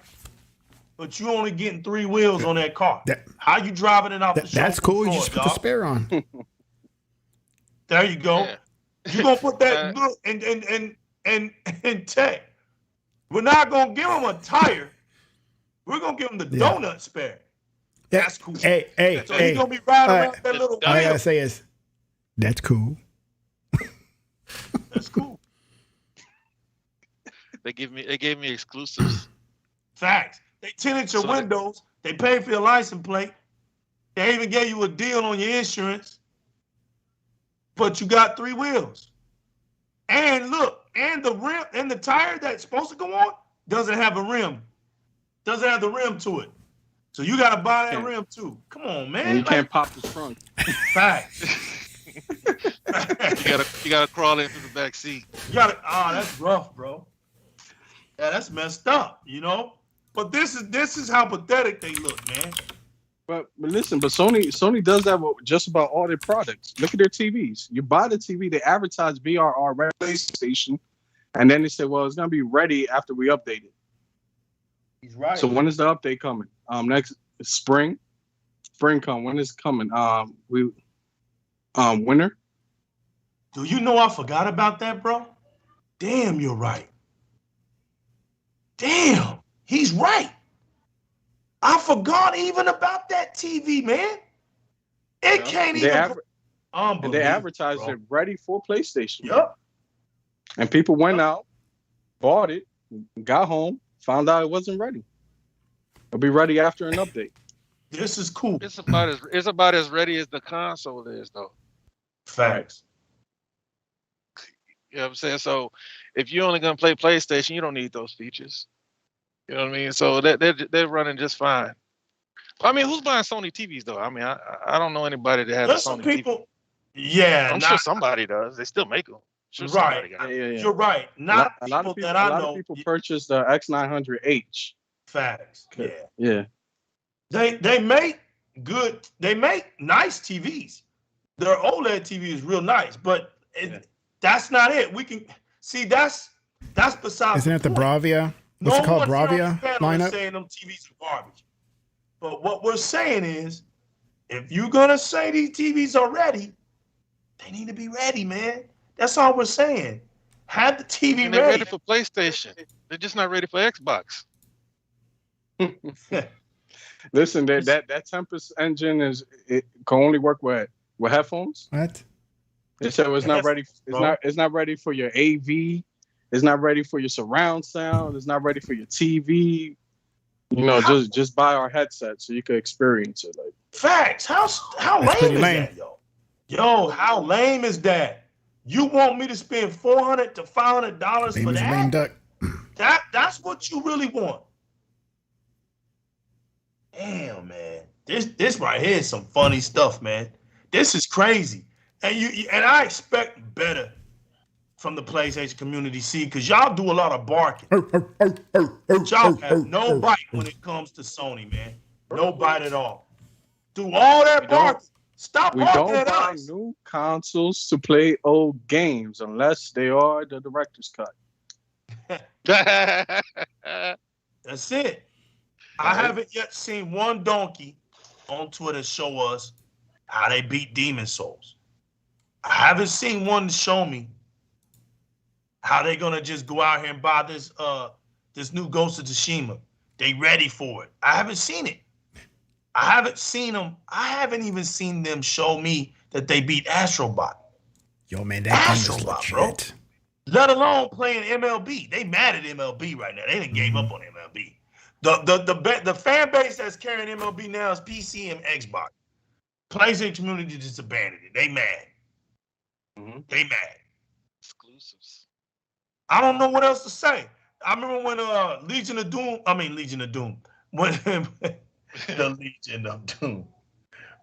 But you only getting 3 wheels on that car. How you driving it off the showroom That's cool. floor, You just put the spare on. There you go. Yeah. You gonna put that and tech. We're not gonna give them a tire. We're gonna give them the donut spare. Yeah. That's cool. Hey. So he's gonna be riding around that little All I wheel. gotta say is, that's cool. That's cool. they gave me exclusives. Facts. They tinted your windows. They paid for your license plate. They even gave you a deal on your insurance. But you got 3 wheels. And look, and the rim and the tire that's supposed to go on doesn't have a rim. Doesn't have the rim to it. So you gotta buy that rim too. Come on, man. And you can't pop the trunk. Facts. you gotta crawl into the back seat. That's rough, bro. Yeah, that's messed up, you know? But this is how pathetic they look, man. But listen, Sony does that with just about all their products. Look at their TVs. You buy the TV, they advertise VRR PlayStation, and then they say, well, it's gonna be ready after we update it. He's right. So when is the update coming? Next spring. Spring come. When is it coming? Winter. Do you know I forgot about that, bro? Damn, you're right. Damn, he's right. I forgot even about that TV, man. It can't even. And they advertised it ready for PlayStation. Yep. And people went out, bought it, got home, found out it wasn't ready. It'll be ready after an update. This is cool. It's about as ready as the console is, though. Facts. You know what I'm saying? So if you're only gonna play PlayStation, you don't need those features. You know what I mean? So they're running just fine. I mean, who's buying Sony TVs though? I mean, I don't know anybody that has a Sony people. TV. Yeah, I'm sure somebody does. They still make them. Sure, right. Yeah. You're right. Not a lot of people that I know. A lot of people purchase the X900H. Facts. Yeah. They make good. They make nice TVs. Their OLED TV is real nice, but that's not it. We can see that's besides. Isn't it the Bravia? What's it called? Bravia lineup? Saying them TVs are garbage. But what we're saying is, if you're gonna say these TVs are ready, they need to be ready, man. That's all we're saying. Have the TV and they're ready for PlayStation. They're just not ready for Xbox. Listen, that Tempest engine can only work with with headphones. What? They said it's not ready. It's not ready for your AV. It's not ready for your surround sound. It's not ready for your TV. You know, just buy our headset so you can experience it. Like facts. How lame is that, yo? Yo, how lame is that? You want me to spend $400 to $500 for that? Lame duck. That's what you really want. Damn, man. This right here is some funny stuff, man. This is crazy. And I expect better from the PlayStation community, because y'all do a lot of barking. Y'all have no bite when it comes to Sony, man. No bite at all. Do all that barking. Stop barking at us. We don't buy new consoles to play old games unless they are the director's cut. That's it. I haven't yet seen one donkey on Twitter show us how they beat Demon Souls. I haven't seen one show me how they gonna just go out here and buy this new Ghost of Tsushima. They ready for it. I haven't seen it. I haven't seen them. I haven't even seen them show me that they beat Astrobot. Yo, man, that game is Astrobot, bro. Let alone playing MLB. They mad at MLB right now. They done gave up on MLB. The fan base that's carrying MLB now is PC and Xbox. PlayStation community just abandoned it. They mad. They mad. Exclusives. I don't know what else to say. I remember when Legion of Doom. When the Legion of Doom.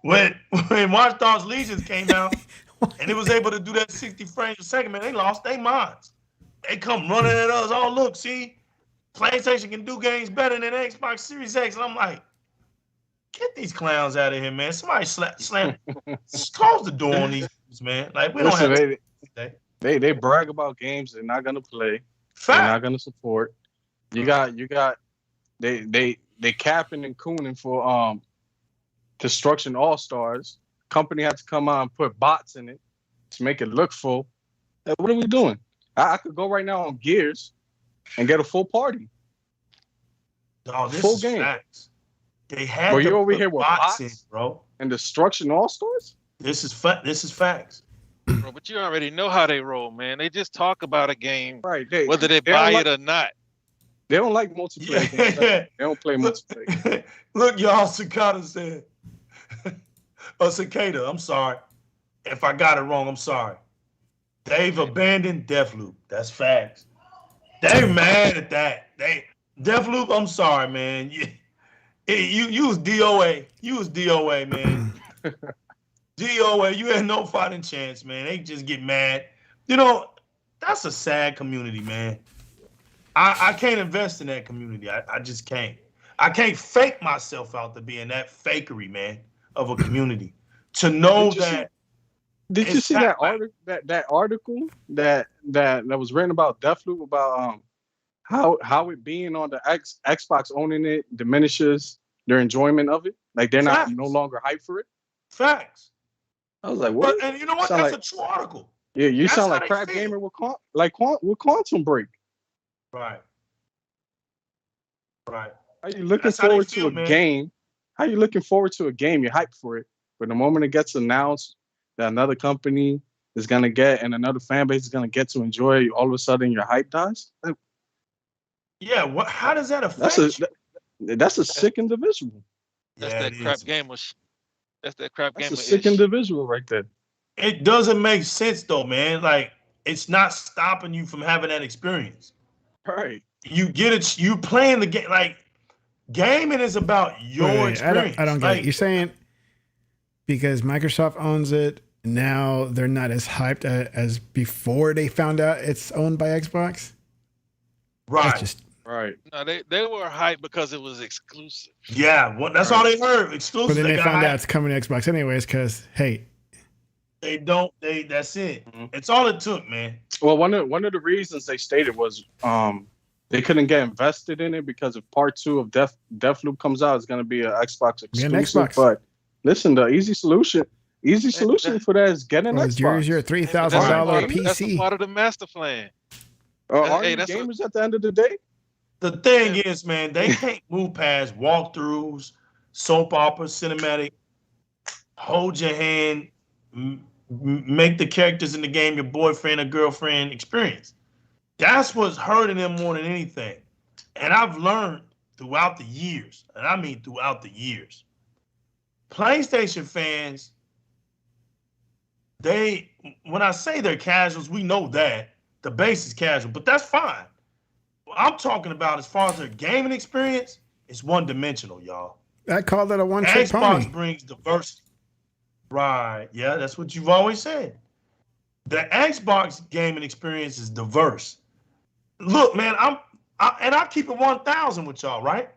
When Watch Dogs Legions came out and it was able to do that 60 frames a second, man, they lost their minds. They come running at us. Oh, look, see, PlayStation can do games better than Xbox Series X. And I'm like, get these clowns out of here, man. Somebody slam. Close the door on these dudes, man. Like, we don't have they brag about games they're not gonna play. Fact. They're not gonna support. You got they capping and cooning for Destruction All-Stars. Company had to come out and put bots in it to make it look full. Like, what are we doing? I could go right now on Gears and get a full party. No, this full is game. Facts. They had Bro, to you over put here with bots in, bots, bro. And Destruction All-Stars? This is facts. Bro, but you already know how they roll, man. They just talk about a game, right? Whether they buy it or not. They don't like multiplayer games. They don't play multiplayer. Look, y'all, Cicada said, Cicada, I'm sorry. If I got it wrong, I'm sorry. They've abandoned Deathloop. That's facts. They're mad at that. Deathloop, I'm sorry, man. You was DOA. You was DOA, man. DOA, you had no fighting chance, man. They just get mad. You know, that's a sad community, man. I can't invest in that community. I just can't. I can't fake myself out to being that fakery, man, of a community. To know that. Did you see that article that was written about Deathloop, about how it being on the Xbox, owning it diminishes their enjoyment of it? Like they're no longer hyped for it. Facts. I was like, what? And you know what? That's a true article. Yeah, you sound like Crap Gamer with Quantum Break. Right. Are you looking forward to a game? How you looking forward to a game? You're hyped for it, but the moment it gets announced that another company is gonna get and another fan base is gonna get to enjoy it, all of a sudden your hype dies. Yeah. How does that affect you? That's a sick individual. That's that crap gamer. That's that crap gamer. That's a sick individual right there. It doesn't make sense though, man. Like it's not stopping you from having that experience. Right. You get it. You playing the game. Like gaming is about your experience. I don't get it. You're saying because Microsoft owns it, now they're not as hyped as before they found out it's owned by Xbox? Right. Right. No, they were hyped because it was exclusive. Yeah, that's all they heard. Exclusive. But then they found out it's coming to Xbox anyways because, hey. That's it. Mm-hmm. It's all it took, man. Well, one of the reasons they stated was they couldn't get invested in it because if part 2 of Deathloop comes out, it's going to be an Xbox exclusive. But listen, the easy solution for that is getting an Xbox. Here's your $3,000 PC. That's a part of the master plan. Are you gamers at the end of the day? The thing is, man, they can't move past walkthroughs, soap opera, cinematic, hold your hand make the characters in the game your boyfriend or girlfriend experience. That's what's hurting them more than anything. And I've learned throughout the years, and I mean throughout the years, PlayStation fans, when I say they're casuals, we know that. The base is casual, but that's fine. What I'm talking about as far as their gaming experience, it's one-dimensional, y'all. I call that a one-trick pony. Xbox brings diversity. Right. Yeah, that's what you've always said. The Xbox gaming experience is diverse. Look, man, I keep it 1,000 with y'all, right?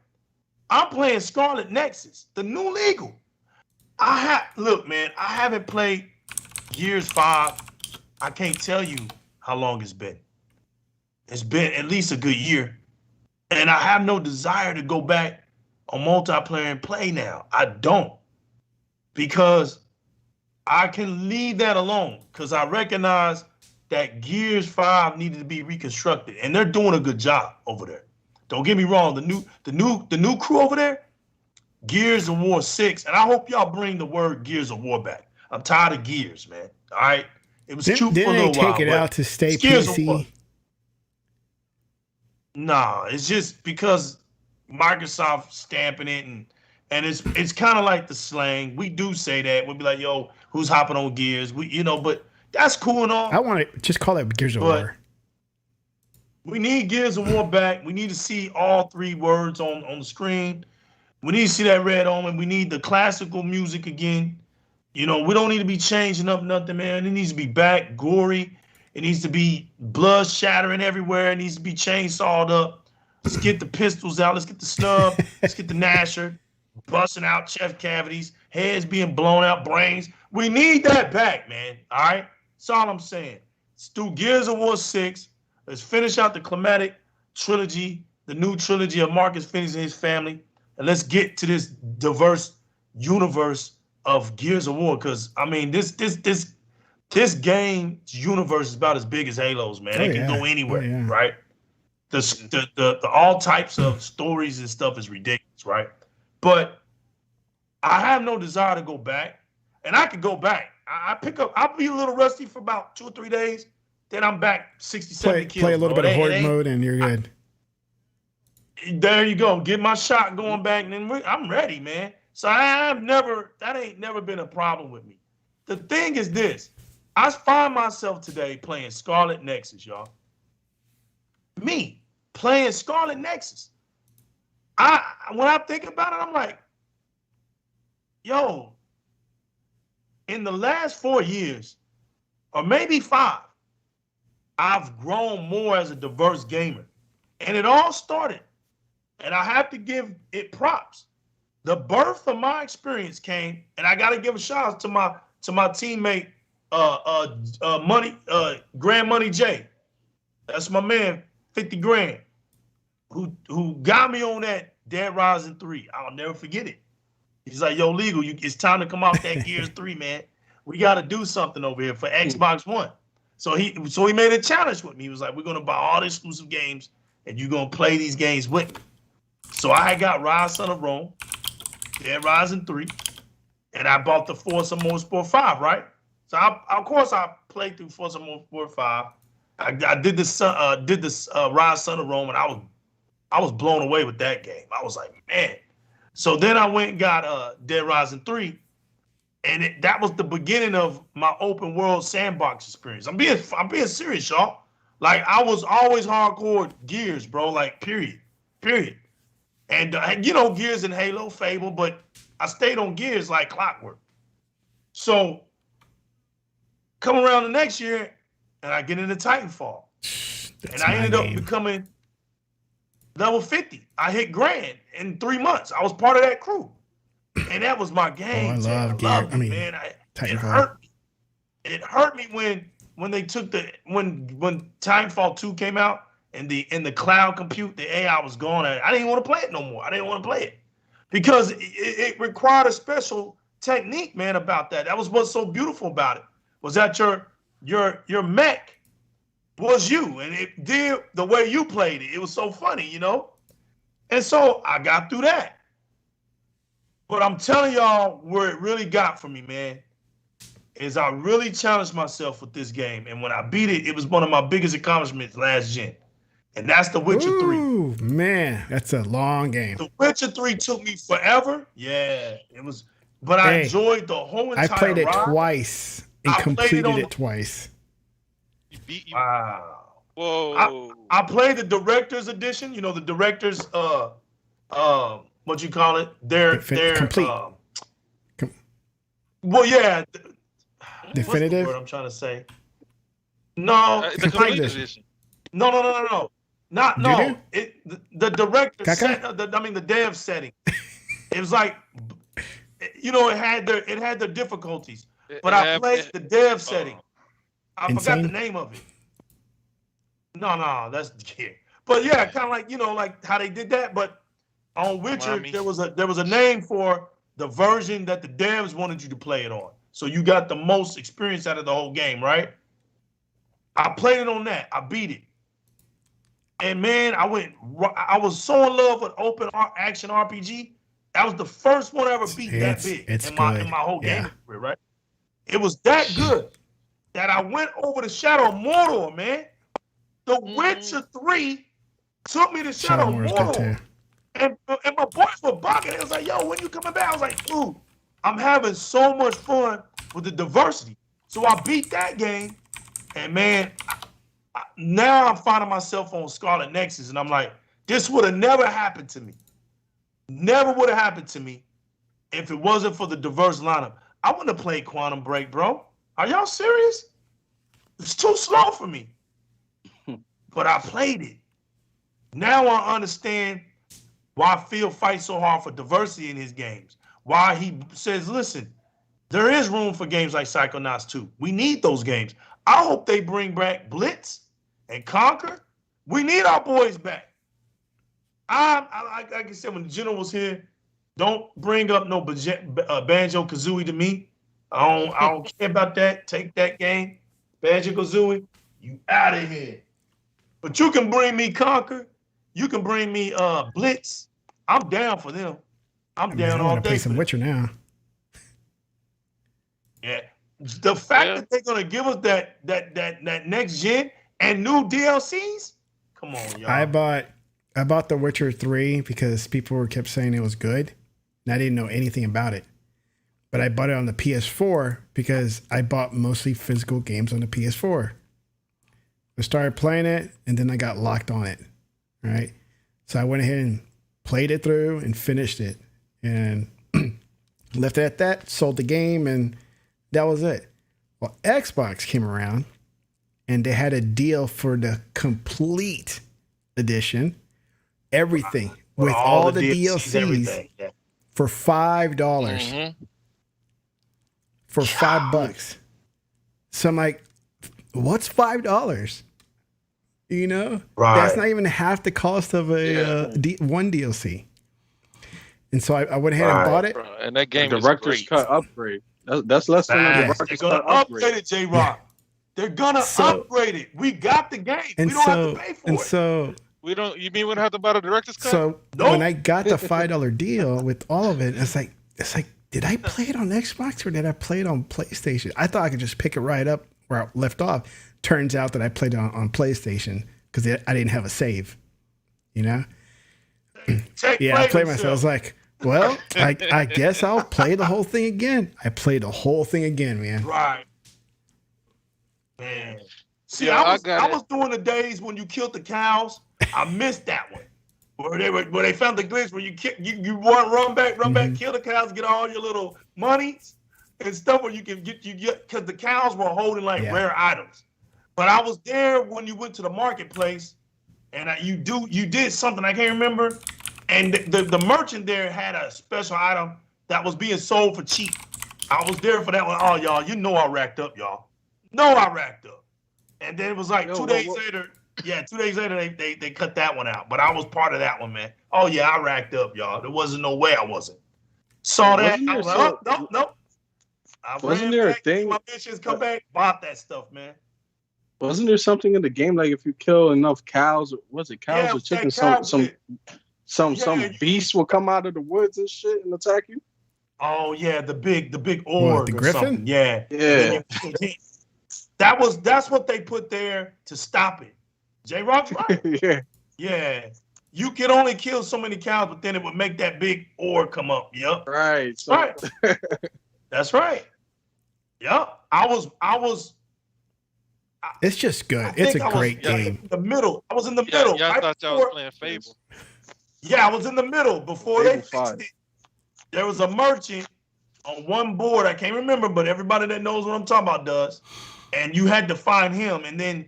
I'm playing Scarlet Nexus, the new legal. Look, man, I haven't played Gears 5. I can't tell you how long it's been. It's been at least a good year. And I have no desire to go back on multiplayer and play now. I don't. Because I can leave that alone. Because I recognize that Gears 5 needed to be reconstructed. And they're doing a good job over there. Don't get me wrong. The new crew over there, Gears of War 6. And I hope y'all bring the word Gears of War back. I'm tired of Gears, man. All right? It was cute for a little while. Didn't they take it out to stay PC? Nah, it's just because Microsoft stamping it, and it's kind of like the slang. We do say that. We'll be like, yo, who's hopping on Gears? But that's cool and all. I want to just call it Gears of War. We need Gears of War back. We need to see all three words on the screen. We need to see that red omen. We need the classical music again. We don't need to be changing up nothing, man. It needs to be back, gory. It needs to be blood shattering everywhere. It needs to be chainsawed up. Let's get the pistols out. Let's get the snub. Let's get the Nasher busting out chest cavities, heads being blown out, brains. We need that back, man. All right? That's all I'm saying. Let's do Gears of War 6. Let's finish out the climatic trilogy, the new trilogy of Marcus Phoenix and his family. And let's get to this diverse universe of Gears of War. Because, I mean, this game's universe is about as big as Halo's, man. It can go anywhere, right? The all types of stories and stuff is ridiculous, right? But I have no desire to go back, and I could go back. I'll be a little rusty for about 2 or 3 days, then I'm back 60, 70 kills. Play a little bit of horde mode, and you're good. There you go. Get my shot going back, and then I'm ready, man. So that ain't never been a problem with me. The thing is this. I find myself today playing Scarlet Nexus, y'all. Me playing Scarlet Nexus. When I think about it, I'm like, yo, in the last 4 years, or maybe 5, I've grown more as a diverse gamer. And it all started, and I have to give it props. The birth of my experience came, and I got to give a shout out to my teammate, Grand Money J. That's my man, 50 grand, who got me on that Dead Rising 3. I'll never forget it. He's like, yo, Legal, it's time to come out that Gears 3, man. We got to do something over here for Xbox One. So he made a challenge with me. He was like, we're going to buy all the exclusive games, and you're going to play these games with me. So I got Rise Son of Rome, Dead Rising 3, and I bought the Forza Motorsport 5, right? So of course I played through Forza Motorsport 5. I did this Rise Son of Rome, and I was blown away with that game. I was like, man. So then I went and got Dead Rising 3, and that was the beginning of my open world sandbox experience. I'm being serious, y'all. Like, I was always hardcore Gears, bro. Like, period. And Gears and Halo, Fable, but I stayed on Gears like clockwork. So come around the next year, and I get into Titanfall. And I ended up becoming level 50. I hit grand in 3 months. I was part of that crew. And that was my game. I love Gears. Man. It hurt me. It hurt me when they took when Titanfall 2 came out and the cloud compute, the AI was gone. I didn't even want to play it no more. I didn't want to play it. Because it required a special technique, man, about that. That was what's so beautiful about it. Was that your mech was you, and it did the way you played it. It was so funny, And so I got through that. But I'm telling y'all where it really got for me, man. is I really challenged myself with this game. And when I beat it, it was one of my biggest accomplishments last gen. And that's The Witcher 3. Ooh, man, that's a long game. The Witcher 3 took me forever. Yeah, it was. But I enjoyed the whole entire I played it ride. twice and completed it twice. You beat you. Wow. Whoa. I played the director's edition. You know, the director's what you call it? Their complete. Well, yeah. Definitive. What's the word I'm trying to say? No, the complete edition. No. No. The director the dev setting. It was like, you know, it had the difficulties. But I played the dev setting. I forgot the name of it. No, that's yeah. But yeah, kind of like, you know, like how they did that. But on Witcher, there was a name for the version that the devs wanted you to play it on. So you got the most experience out of the whole game, right? I played it on that. I beat it. And man, I was so in love with open action RPG. That was the first one I ever beat that big in my whole gaming career, right? It was that good that I went over to Shadow of Mordor, man. The Witcher 3 took me to Shadow of Mordor. And my boys were bugging. It was like, yo, when you coming back? I was like, dude, I'm having so much fun with the diversity. So I beat that game. And man, now I'm finding myself on Scarlet Nexus. And I'm like, this would have never happened to me. Never would have happened to me if it wasn't for the diverse lineup. I wouldn't have played Quantum Break, bro. Are y'all serious? It's too slow for me. But I played it. Now I understand why Phil fights so hard for diversity in his games. Why he says, listen, there is room for games like Psychonauts 2. We need those games. I hope they bring back Blitz and Conquer. We need our boys back. Like I said, when the general was here, don't bring up no Banjo-Kazooie to me. I don't care about that. Take that game. Banjo-Kazooie, you out of here. But you can bring me Conquer. You can bring me Blitz. I'm down for them. I'm down all day. I want to play some Witcher now. Yeah. The fact that they're gonna give us that next gen and new DLCs. Come on, y'all. I bought The Witcher 3 because people kept saying it was good, and I didn't know anything about it. But I bought it on the PS4 because I bought mostly physical games on the PS4. I started playing it, and then I got locked on it. Right, so I went ahead and played it through and finished it, and left it at that. Sold the game, and that was it. Well, Xbox came around, and they had a deal for the complete edition, everything with all the DLCs for $5. Mm-hmm. For $5. So I'm like, what's $5? You know, that's not even half the cost of a one DLC. And so I went ahead and bought it. And that game the director's cut upgrade. That's less than the director's cut upgrade. Upgrade it, J-Rock. They're gonna upgrade it. We got the game. We don't have to pay for it. And so we don't. You mean we don't have to buy the director's cut? So when I got the $5 deal with all of it, it's like, did I play it on Xbox or did I play it on PlayStation? I thought I could just pick it right up where I left off. Turns out that I played it on PlayStation because I didn't have a save, you know? I played myself. I was like, well, I guess I'll play the whole thing again. I played the whole thing again, man. Right. Man. See, I was doing the days when you killed the cows. I missed that one. Where they found the glitch where you run back, kill the cows, get all your little monies and stuff where you get because the cows were holding rare items. But I was there when you went to the marketplace, and you did something I can't remember, and the merchant there had a special item that was being sold for cheap. I was there for that one. Oh, y'all, you know I racked up, y'all. And then it was like 2 days later. Yeah, 2 days later they cut that one out. But I was part of that one, man. Oh yeah, I racked up, y'all. There wasn't no way I wasn't. Saw that. I was like, nope. Wasn't there a thing? My bitches come back, bought that stuff, man. Wasn't there something in the game like if you kill enough cows, was it cows or chickens? Some beast will come out of the woods and shit and attack you. Oh yeah, the big What, org the or Griffin? something. Yeah. Yeah. That's what they put there to stop it. J-Rock's right. Yeah. Yeah. You could only kill so many cows, but then it would make that big org come up. Yep. Right. So, Right. That's right. Yep. I was It's just good. I It's a think I great was game. in the middle. I was in the Yeah, middle. y'all right thought y'all was before- playing Fable. Yeah, I was in the middle before Fable they fixed 5. it. There was a merchant on one board. I can't remember, but everybody that knows what I'm talking about does. And you had to find him, and then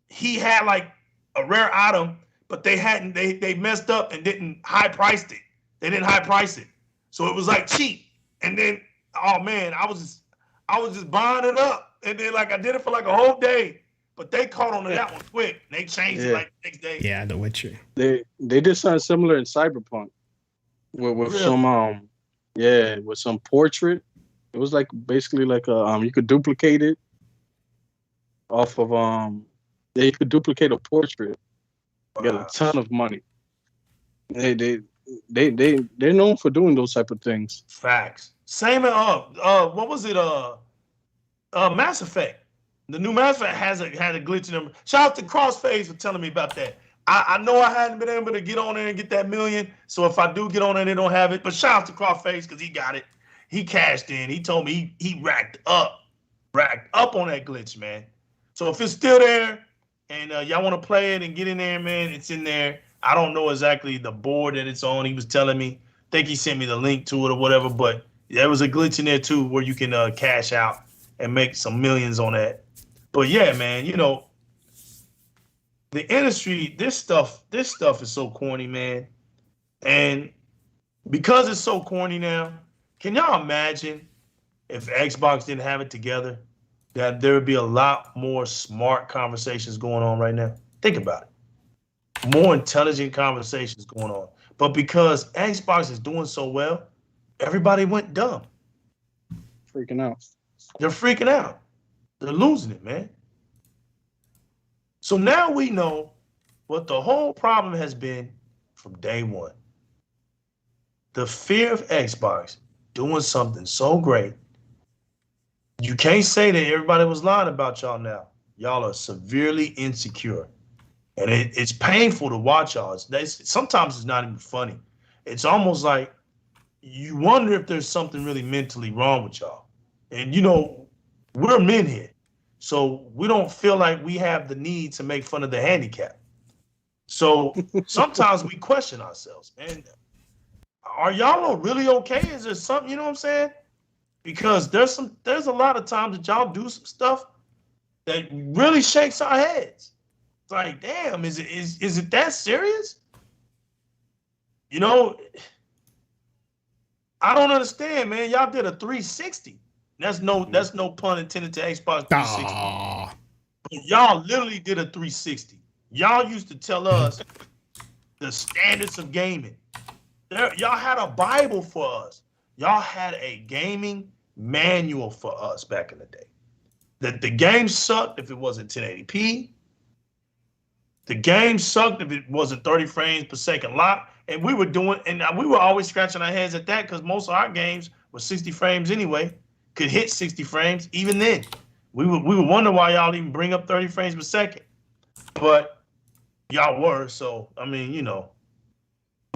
he had like a rare item, but they messed up and didn't high priced it. They didn't high price it, so it was like cheap. And then, oh man, I was just buying it up, and then like I did it for like a whole day, but they caught on to that one quick. They changed it like the next day. Yeah, The Witcher. They did something similar in Cyberpunk with Really? some with some portrait. It was like basically like a you could duplicate it off of you could duplicate a portrait, get a ton of money. They're known for doing those type of things. Facts. Same what was it? Mass Effect. The new Mass Effect had a glitch in them. Shout out to Crossfades for telling me about that. I know I hadn't been able to get on there and get that million. So if I do get on there, they don't have it. But shout out to Crossfades because he got it. He cashed in. He told me he racked up on that glitch, man. So if it's still there and y'all want to play it and get in there, man, it's in there. I don't know exactly the board that it's on. He was telling me. I think he sent me the link to it or whatever. But there was a glitch in there too where you can cash out and make some millions on that. But yeah, man, you know, the industry, this stuff is so corny, man. And because it's so corny now, can y'all imagine if Xbox didn't have it together, that there would be a lot more smart conversations going on right now? Think about it. More intelligent conversations going on. But because Xbox is doing so well, everybody went dumb. Freaking out. They're freaking out. They're losing it, man. So now we know what the whole problem has been from day one. The fear of Xbox doing something so great. You can't say that everybody was lying about y'all now. Y'all are severely insecure. And it's painful to watch y'all. Sometimes it's not even funny. It's almost like you wonder if there's something really mentally wrong with y'all. And, you know, we're men here. So we don't feel like we have the need to make fun of the handicap. So sometimes we question ourselves, man. Are y'all really okay? Is there something, you know what I'm saying? Because there's a lot of times that y'all do some stuff that really shakes our heads. It's like, damn, is it that serious? You know, I don't understand, man. Y'all did a 360. That's no pun intended to Xbox 360. Aww. Y'all literally did a 360. Y'all used to tell us the standards of gaming. Y'all had a Bible for us. Y'all had a gaming manual for us back in the day. That the game sucked if it wasn't 1080p. The game sucked if it wasn't 30 frames per second lock. And we were always scratching our heads at that because most of our games were 60 frames anyway. Could hit 60 frames. Even then, we would wonder why y'all even bring up 30 frames per second. But y'all were, so I mean, you know,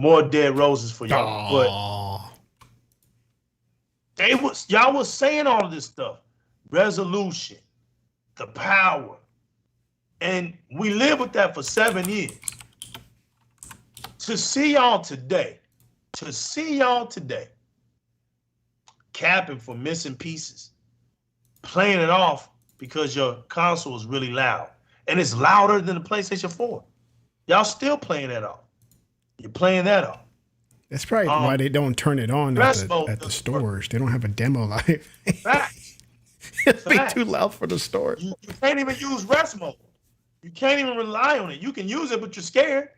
more dead roses for y'all. Aww. But y'all was saying all of this stuff. Resolution, the power. And we lived with that for 7 years. To see y'all today, capping for missing pieces, playing it off because your console is really loud. And it's louder than the PlayStation 4. Y'all still playing that off. You're playing that off. That's probably why they don't turn it on at the stores. They don't have a demo live. Facts. It'd be too loud for the store. You can't even use rest mode. You can't even rely on it. You can use it, but you're scared.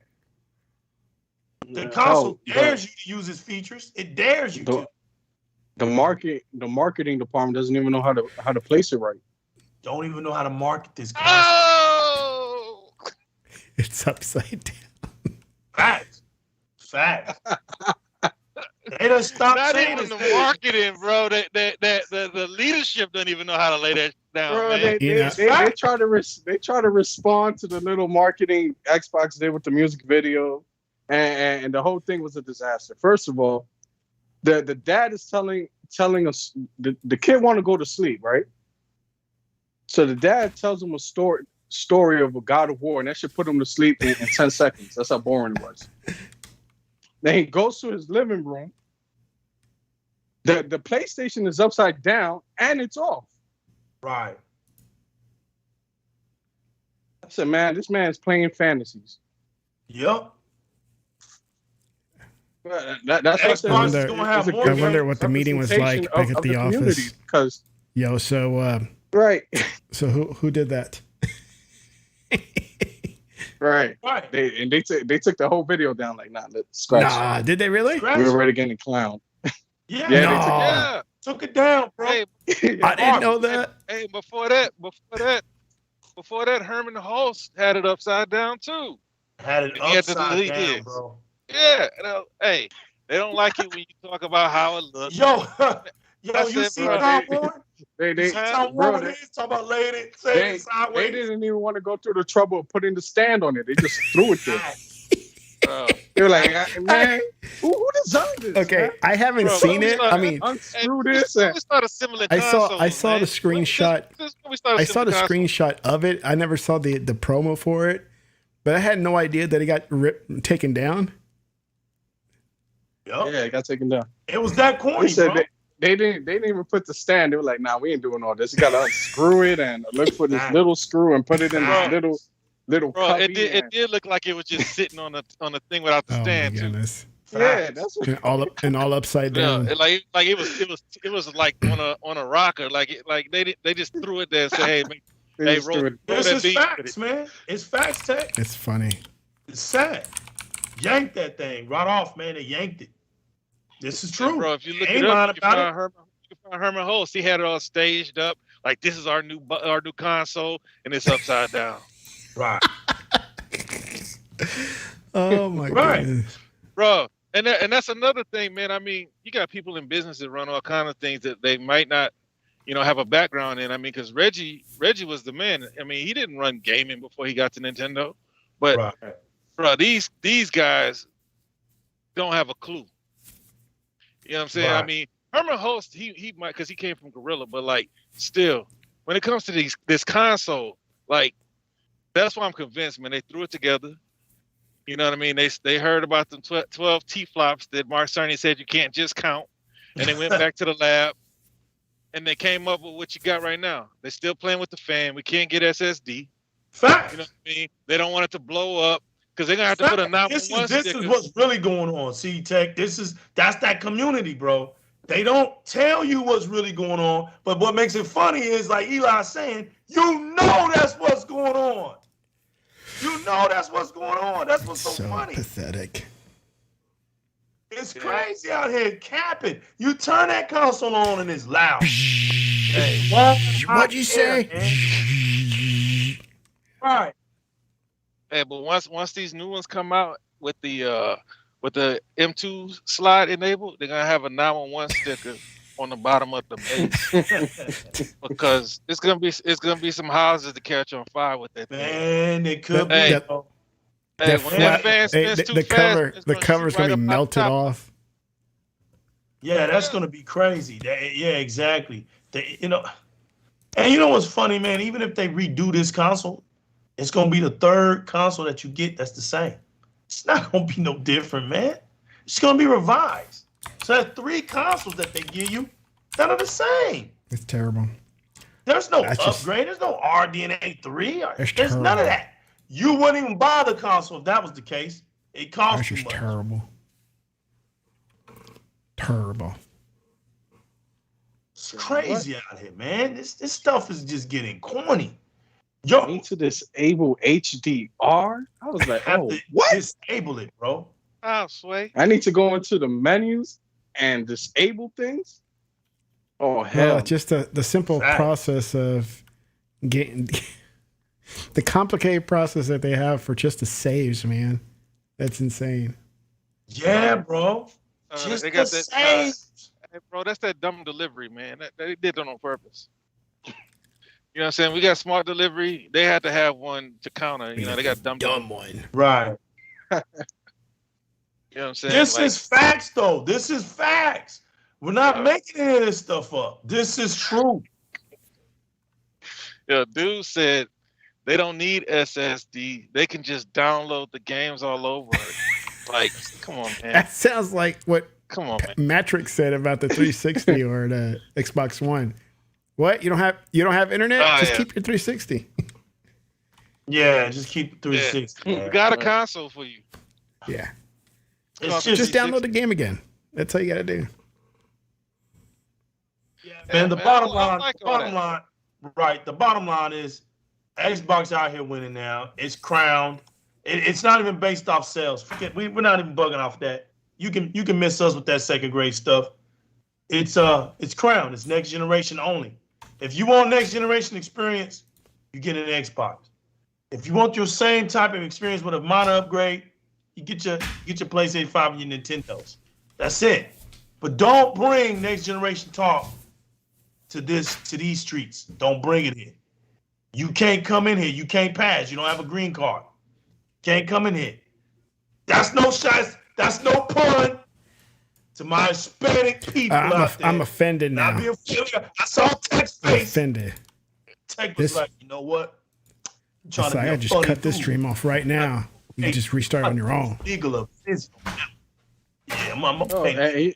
The console dares you to use its features. It dares you to. The marketing department doesn't even know how to place it right. Don't even know how to market this console. Oh! It's upside down. Facts. They done stopped Not saying even it. the marketing, bro. The leadership don't even know how to lay that down, Bro, man. they try to respond to the little marketing Xbox did with the music video, and the whole thing was a disaster. First of all, the dad is telling us the kid want to go to sleep, right? So the dad tells him a story of a God of War, and that should put him to sleep in 10 seconds. That's how boring it was. Then he goes to his living room. The PlayStation is upside down and it's off. Right. I said, man, this man's playing fantasies. Yep. That's what Xbox is gonna have more. I wonder what the meeting was like back at the office. Because right. So who did that? Right. They took the whole video down. Like, nah, let's scratch. Nah, did they really? We were ready to get in the clown. Yeah. No. They took it down, bro. Hey, I didn't know that. Hey, before that, Herman Hulst had it upside down too. Had it upside down, bro. Yeah. Hey, they don't like it when you talk about how it looks. Yo, you see Tom Warren? They Tom Warren talk about laying it sideways. They didn't even want to go through the trouble of putting the stand on it. They just threw it there. They were like, man, who designed this? Okay, man? I haven't seen it. I mean, unscrew this. We start a similar I saw console, the screenshot. I saw the screenshot of it. I never saw the promo for it, but I had no idea that it got taken down. Yep. Yeah, it got taken down. It was that corny, They said bro. they didn't even put the stand. They were like, nah, we ain't doing all this. You gotta unscrew it and look for this little screw and put it in this little bro, cubby. it did look like it was just sitting on the thing without the stand too. Yeah, that's what and all upside down. Yeah, like it was like on a rocker. Like they just threw it there and said, hey, roll This that is beat. facts, man. It's facts, Tech. It's funny. It's sad. Yanked that thing right off, man. They yanked it. This is true. Yeah, bro, if you look it up, you can find Herman Hulst. He had it all staged up. Like, this is our new console, and it's upside down. Right. Oh my goodness. Bro. And that's another thing, man. I mean, you got people in business that run all kind of things that they might not, have a background in. I mean, because Reggie was the man. I mean, he didn't run gaming before he got to Nintendo, but bro, these guys don't have a clue. You know what I'm saying? Right. I mean, Herman Hulst, he might, because he came from Gorilla, but like, still, when it comes to this console, like, that's why I'm convinced, man. They threw it together. You know what I mean? They heard about the 12 T-flops that Mark Cerny said you can't just count, and they went back to the lab, and they came up with what you got right now. They're still playing with the fan. We can't get SSD. Fact. You know what I mean? They don't want it to blow up because they're gonna have to put a 911 This is what's really going on. See, Tech. That's that community, bro. They don't tell you what's really going on, but what makes it funny is, like Eli's saying, that's what's going on. That's what's going on. That's what's so funny. Pathetic. It's crazy out here capping. You turn that console on and it's loud. Hey, what'd you say? Right. Hey, but once these new ones come out with the M2 slide enabled, they're gonna have a 911 sticker on the bottom of the base because it's gonna be some houses to catch on fire with that thing. Man, it could be. Hey, when that fan spins too fast, the cover's gonna be melted off. Yeah, that's gonna be crazy. Yeah, exactly. And you know what's funny, man? Even if they redo this console, it's gonna be the third console that you get that's the same. It's not gonna be no different, man. It's gonna be revised. So that's 3 consoles that they give you that are the same. It's terrible. There's no upgrade. There's no RDNA 3. There's none of that. You wouldn't even buy the console if that was the case. It costs too much. That's just terrible. Terrible. It's crazy out here, man. This stuff is just getting corny. Yo, need to disable HDR. I was like, what? Disable it, bro. Oh, Sway. I need to go into the menus and disable things. Oh hell! Well, just the simple process of getting the complicated process that they have for just the saves, man. That's insane. Yeah, bro. Just they got the that. same. Hey, bro, that's that dumb delivery, man. They did that on purpose. You know what I'm saying? We got smart delivery. They had to have one to counter. You know, they got dumb one. Right. You know what I'm saying? This is facts, though. This is facts. We're not making any of this stuff up. This is true. Yeah, dude said they don't need SSD. They can just download the games all over. Like, come on, man. That sounds like what Come on, man. Matrix said about the 360 or the Xbox One. What? You don't have internet? Just keep your 360. Yeah, just keep 360. We got a console for you. Yeah. It's Just download the game again. That's all you gotta do. Yeah, man. The bottom line, right? The bottom line is Xbox out here winning now. It's crowned. It's not even based off sales. Forget we're not even bugging off that. You can miss us with that second grade stuff. It's crowned. It's next generation only. If you want next generation experience, you get an Xbox. If you want your same type of experience with a minor upgrade, you get your PlayStation 5 and your Nintendos. That's it. But don't bring next generation talk to these streets. Don't bring it here. You can't come in here. You can't pass. You don't have a green card. Can't come in here. That's no shots. That's no pun to my Hispanic people out there. I'm offended now. I saw Tech's face. I'm offended. Tech was like, you know what? I just cut this stream off right now. You just restart on your own. Legal of physical. Yeah,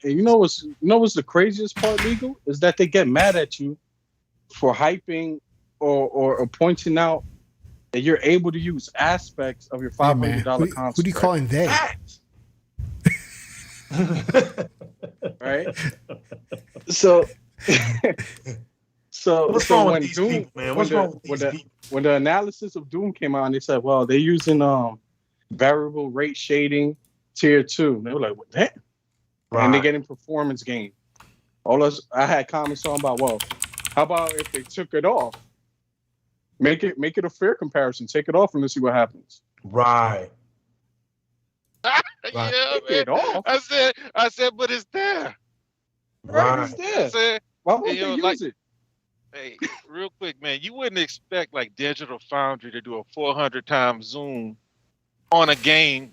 you know what's the craziest part, Legal, is that they get mad at you for hyping or pointing out that you're able to use aspects of your $500 console. Who do you calling they? Right? So what's wrong with these people, man? What's wrong with these people? When the analysis of Doom came out, and they said, well, they're using variable rate shading tier 2. And they were like, what that? Right. And they're getting performance gain. I had comments on about, well, how about if they took it off? Make it a fair comparison. Take it off and let's see what happens. Right. Yeah, man. I said, but it's there. Right. It's there. I said, why won't they use it? Hey, real quick, man, you wouldn't expect like Digital Foundry to do a 400 times zoom on a game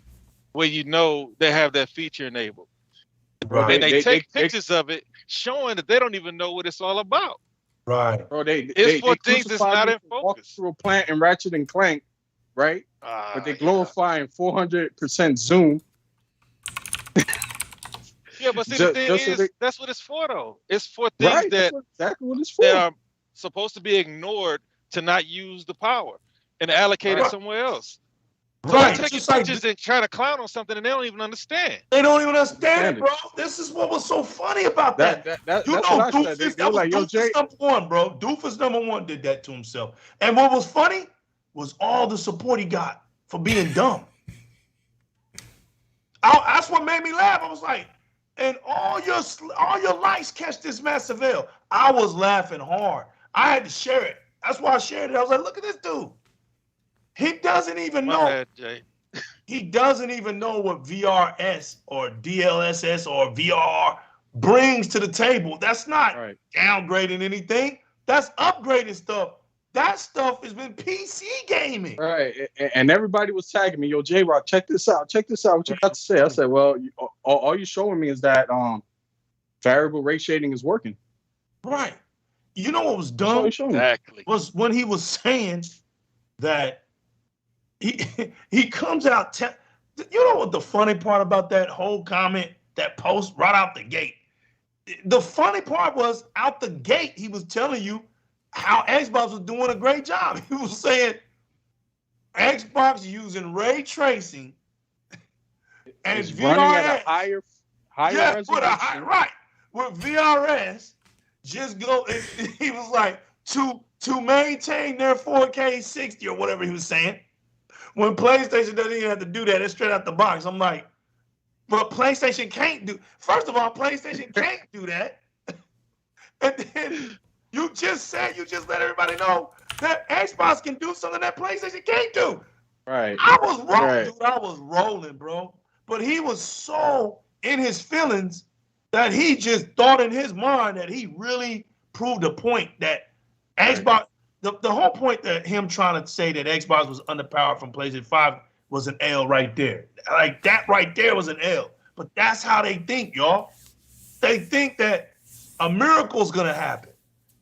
where you know they have that feature enabled. Right. They take pictures of it showing that they don't even know what it's all about. Right. Bro, it's for things that's not in focus. Walk through a plant and Ratchet and Clank, right? But they're glorifying 400% zoom. Yeah, but see, the thing is, that's what it's for, though. It's for things exactly what it's for. That are supposed to be ignored to not use the power and allocate it somewhere else. So Right. they're taking pictures and trying to clown on something and they don't even understand. They don't even understand it, bro. This is what was so funny about that. You know, Doofus, that was like, Doofus number one, bro. Doofus number one did that to himself. And what was funny was all the support he got for being dumb. That's what made me laugh. I was like, and all your likes catch this massive L. I was laughing hard. I had to share it. That's why I shared it. I was like, look at this dude. He doesn't even know. Bad, Jay. He doesn't even know what VRS or DLSS or VR brings to the table. That's not downgrading anything. That's upgrading stuff. That stuff has been PC gaming. Right. And everybody was tagging me, yo, J-Rock, check this out. Check this out. What you got to say? I said, well, all you're showing me is that variable rate shading is working. Right. You know what was dumb? Exactly. Was when he was saying that he comes out. You know what the funny part about that whole comment, that post right out the gate? The funny part was out the gate, he was telling you how Xbox was doing a great job. He was saying Xbox using ray tracing and it's VRS running at a higher resolution. Right. With VRS, just go. He was like to maintain their 4K 60 or whatever he was saying. When PlayStation doesn't even have to do that, it's straight out the box. I'm like, but PlayStation can't do. First of all, PlayStation can't do that. And then you just let everybody know that Xbox can do something that PlayStation can't do. Right. I was rolling, dude. I was rolling, bro. But he was so in his feelings that he just thought in his mind that he really proved a point that Xbox, the whole point that him trying to say that Xbox was underpowered from PlayStation 5 was an L right there. Like that right there was an L. But that's how they think, y'all. They think that a miracle's gonna happen.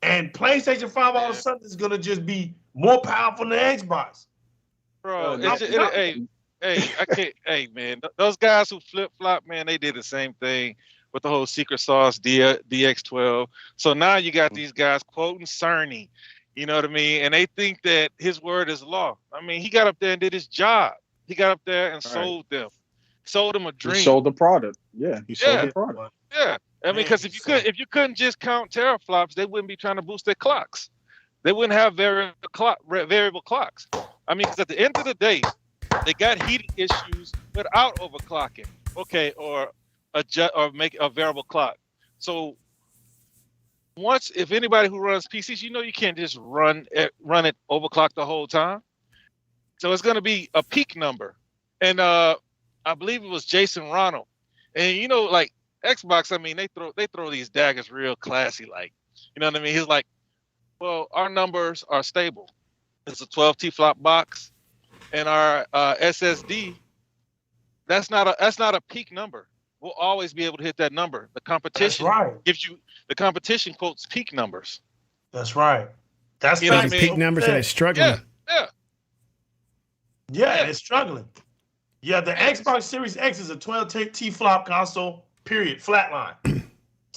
And PlayStation 5 all of a sudden is gonna just be more powerful than Xbox. Bro, hey, I can't. Hey, man, those guys who flip flop, man, they did the same thing with the whole secret sauce DX12. So now you got these guys quoting Cerny, you know what I mean? And they think that his word is law. I mean, he got up there and did his job. He got up there and sold them a dream. He sold the product. Yeah, he sold the product. Yeah, I mean, because if you couldn't just count teraflops, they wouldn't be trying to boost their clocks. They wouldn't have variable clocks. I mean, because at the end of the day, they got heating issues without overclocking. Okay, or make a variable clock. So if anybody who runs PCs, you can't just run it overclock the whole time. So it's going to be a peak number, and I believe it was Jason Ronald, and like Xbox. I mean, they throw these daggers real classy, like, you know what I mean? He's like, well, our numbers are stable. It's a 12 T-flop box, and our SSD. That's not a peak number. We'll always be able to hit that number. The competition gives you the competition quotes peak numbers. That's right. That's peak numbers and it's struggling. Yeah, it's struggling. Yeah, the Xbox Series X is a 12 T-flop console. Period. Flatline.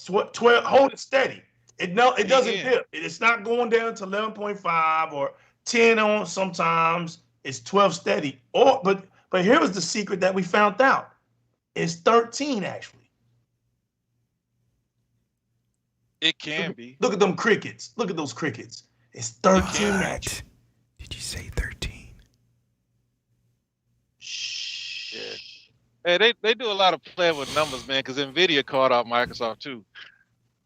12. Hold it steady. It doesn't dip. It's not going down to 11.5 or 10 on sometimes. It's 12 steady. But here was the secret that we found out. It's 13 actually. It can be. Look at them crickets. Look at those crickets. It's 13 actually. Did you say 13? Shh. Yeah. Hey, they do a lot of playing with numbers, man, because NVIDIA called out Microsoft too.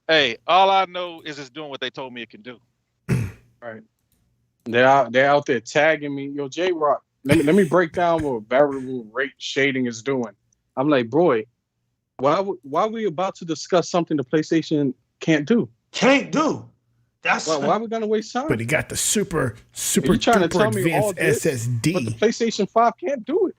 Hey, all I know is it's doing what they told me it can do. Right. They're out there tagging me. Yo, J-Rock, let me break down what variable rate shading is doing. I'm like, boy, why are we about to discuss something the PlayStation can't do? Can't do. That's why are we gonna waste time? But he got the super trying to tell me all advanced this, SSD. But the PlayStation 5 can't do it.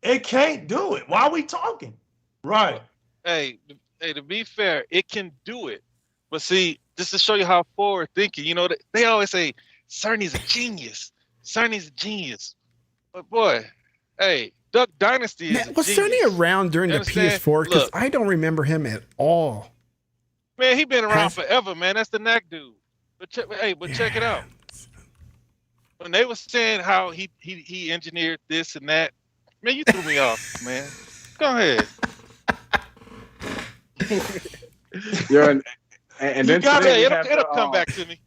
It can't do it. Why are we talking? Right. Hey, to be fair, it can do it. But see, just to show you how forward thinking, they always say Cerny's a genius. Cerny's a genius. But boy, hey, Duck Dynasty is was Cerny around during the PS4? Because I don't remember him at all. Man, he been around forever, man. That's the knack dude. But check it out. When they were saying how he engineered this and that, man, you threw me off, man. Go ahead. And then today it'll come back to me.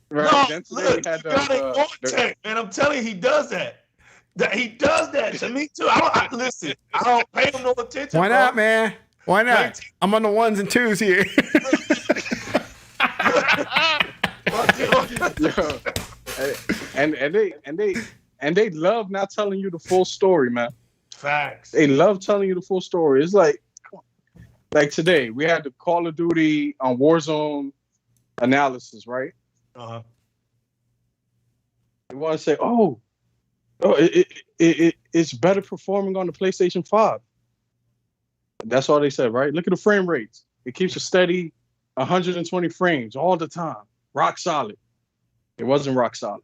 Right. No, look, you got it on tech, man. I'm telling you, he does that. He does that to me too. Listen, I don't pay him no attention. Why not, man? Why not? I'm on the ones and twos here. and they love not telling you the full story, man. Facts. They love telling you the full story. It's like today we had the Call of Duty on Warzone analysis, right? Uh-huh. They want to say, it's better performing on the PlayStation 5. That's all they said, right? Look at the frame rates. It keeps a steady 120 frames all the time. Rock solid. It wasn't rock solid.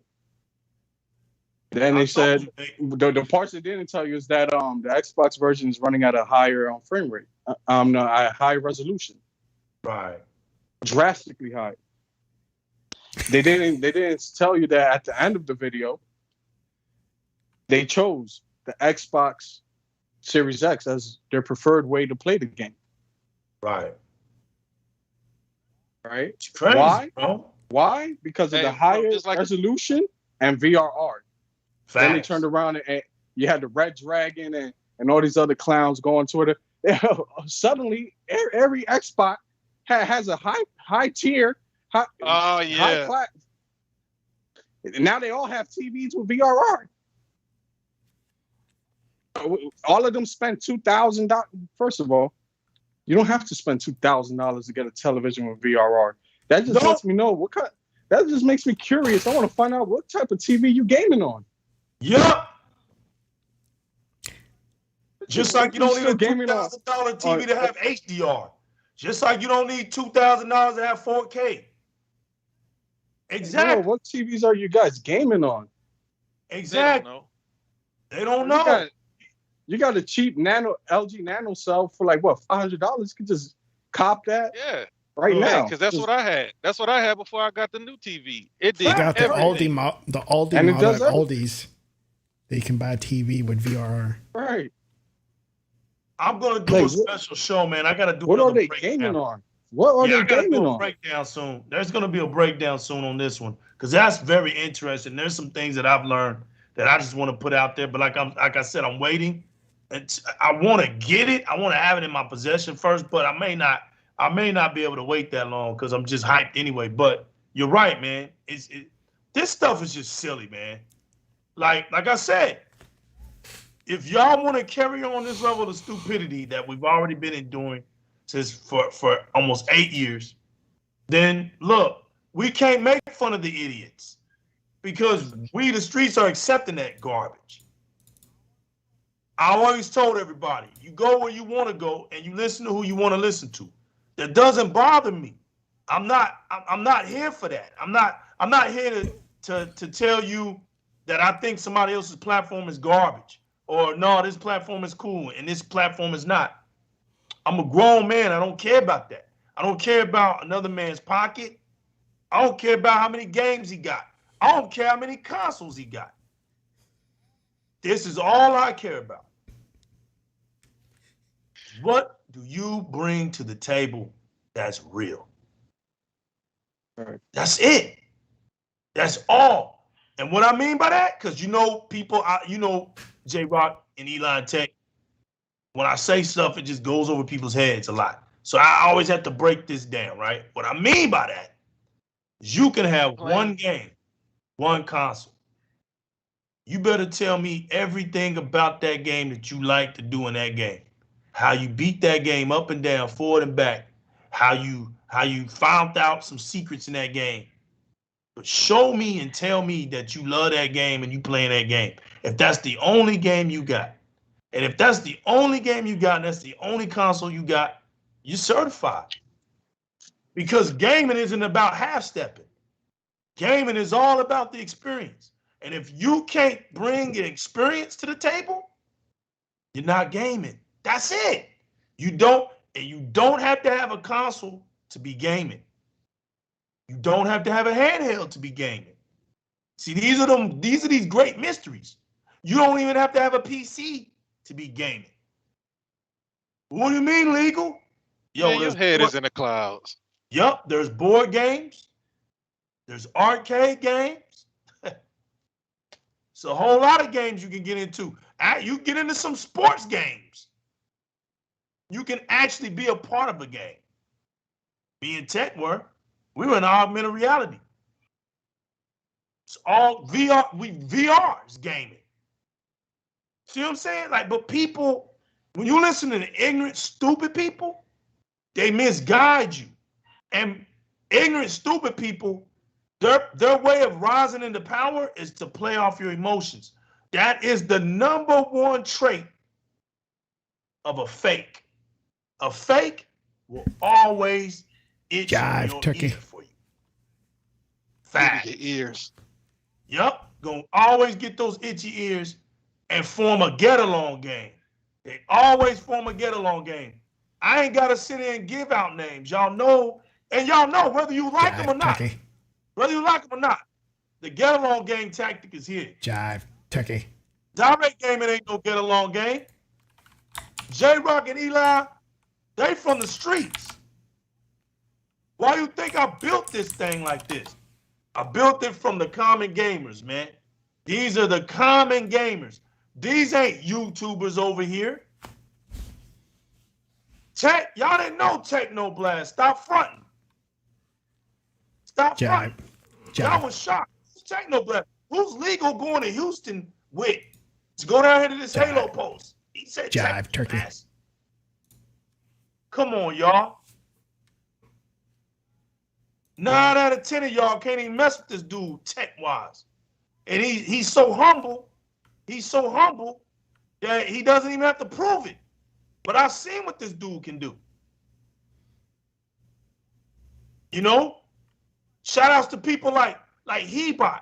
Then they said the parts they didn't tell you is that the Xbox version is running at a higher frame rate, a high resolution. Right. Drastically high. They didn't tell you that at the end of the video, they chose the Xbox Series X as their preferred way to play the game. Right. Right? It's crazy, why? Bro. Why? Because of the higher resolution and VRR. Facts. Then they turned around and you had the Red Dragon and all these other clowns going to it. Suddenly, every Xbox has a high tier. High class. Now they all have TVs with VRR. All of them spent $2,000. First of all, You don't have to spend $2,000 to get a television with VRR. That just lets me know what kind. That just makes me curious. I want to find out what type of TV you gaming on. Yup. Just like you don't need a $2,000 TV to have HDR. Just like you don't need $2,000 to have 4K. Exactly. Bro, what TVs are you guys gaming on? Exactly. They don't know. You got a cheap LG Nano cell for like what, $500? You could just cop that. Yeah. Right now, because that's what I had. That's what I had before I got the new TV. It did. You got the everything. Aldi model at Aldi's. They can buy a TV with VRR. Right. I'm gonna do a special show, man. I gotta do. What are they gaming on? What are they gaming on? Breakdown soon. There's gonna be a breakdown soon on this one because that's very interesting. There's some things that I've learned that I just want to put out there. But like I said, I'm waiting. And I want to get it. I want to have it in my possession first. But I may not be able to wait that long because I'm just hyped anyway. But you're right, man. This stuff is just silly, man. Like I said. If y'all want to carry on this level of stupidity that we've already been enduring since for almost 8 years, then look, we can't make fun of the idiots because we, the streets, are accepting that garbage. I always told everybody, you go where you want to go and you listen to who you want to listen to. That doesn't bother me. I'm not here for that. I'm not here to tell you that I think somebody else's platform is garbage. Or no, this platform is cool and this platform is not. I'm a grown man. I don't care about that. I don't care about another man's pocket. I don't care about how many games he got. I don't care how many consoles he got. This is all I care about. What do you bring to the table that's real? Right. That's it. That's all. And what I mean by that, because people, J-Rock and Elon Tech, when I say stuff, it just goes over people's heads a lot. So I always have to break this down, right? What I mean by that is you can have one game, one console. You better tell me everything about that game that you like to do in that game. How you beat that game up and down, forward and back. How you found out some secrets in that game. But show me and tell me that you love that game and you playing that game. If that's the only game you got, and if that's the only game you got, and that's the only console you got, you're certified. Because gaming isn't about half-stepping. Gaming is all about the experience. And if you can't bring an experience to the table, you're not gaming. That's it. You don't have to have a console to be gaming. You don't have to have a handheld to be gaming. See, these are these great mysteries. You don't even have to have a PC to be gaming. What do you mean legal? Yo, man, your head is in the clouds. Yup, there's board games. There's arcade games. It's a whole lot of games you can get into. You get into some sports games. You can actually be a part of a game. Me and Tech were in augmented reality. It's all VR. VR is gaming. See what I'm saying? But people, when you listen to the ignorant, stupid people, they misguide you. And ignorant, stupid people, their way of rising into power is to play off your emotions. That is the number one trait of a fake. A fake will always itch your ear for you. Fact. Your ears. Yup. Gonna always get those itchy ears and form a get-along game. They always form a get-along game. I ain't got to sit there and give out names. Y'all know, and y'all know whether you like them or not. Turkey. Whether you like them or not. The get-along game tactic is here. Jive. Turkey. Direct gaming ain't no get-along game. J-Rock and Eli, they from the streets. Why you think I built this thing like this? I built it from the common gamers, man. These are the common gamers. These ain't YouTubers over here. Tech, y'all didn't know Technoblast. Stop fronting. Stop fronting. Y'all was shocked. Technoblast. Who's legal going to Houston with to go down here to this Halo post? He said Jive, Turkey. Come on, y'all. 9 out of 10 of y'all can't even mess with this dude tech-wise. And he's so humble. He's so humble that he doesn't even have to prove it. But I've seen what this dude can do. You know? Shout outs to people like Hebot.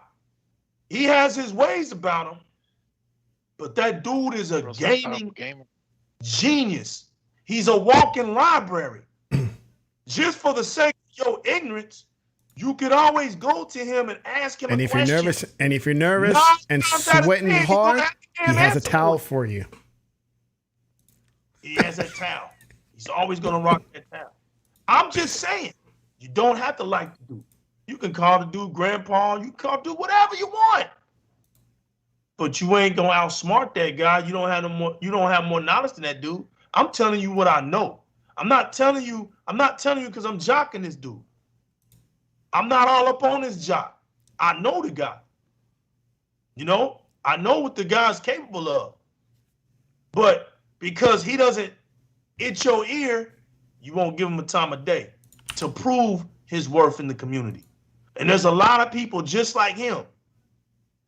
He has his ways about him. But that dude is a gaming genius. He's a walking library. Just for the sake of your ignorance, you could always go to him and ask him a question. If you're nervous and sweating hard, he has a towel for you. He has a towel. He's always gonna rock that towel. I'm just saying, you don't have to like the dude. You can call the dude grandpa. You can call the dude whatever you want. But you ain't gonna outsmart that guy. You don't have more knowledge than that dude. I'm telling you what I know. I'm not telling you because I'm jocking this dude. I'm not all up on this jock. I know the guy. You know, I know what the guy's capable of. But because he doesn't itch your ear, you won't give him a time of day to prove his worth in the community. And there's a lot of people just like him.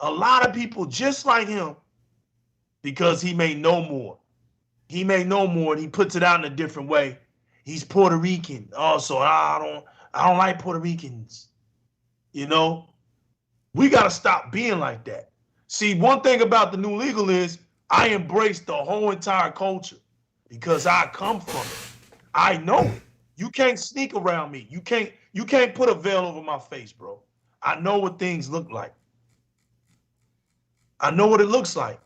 A lot of people just like him because he may know more. He may know more and he puts it out in a different way. He's Puerto Rican. Also, I don't like Puerto Ricans. You know, we got to stop being like that. See, one thing about the new legal is I embrace the whole entire culture because I come from it. I know you can't sneak around me. You can't put a veil over my face, bro. I know what things look like. I know what it looks like.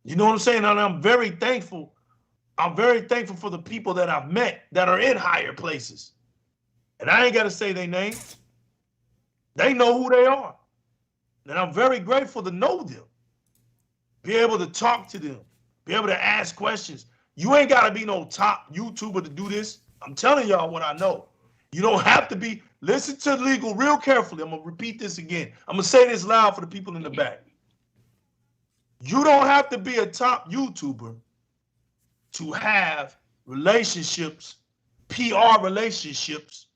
You know what I'm saying? And I'm very thankful. I'm very thankful for the people that I've met that are in higher places. And I ain't got to say their name. They know who they are. And I'm very grateful to know them. Be able to talk to them. Be able to ask questions. You ain't got to be no top YouTuber to do this. I'm telling y'all what I know. You don't have to be. Listen to legal real carefully. I'm going to repeat this again. I'm going to say this loud for the people in the back. You don't have to be a top YouTuber to have relationships, PR relationships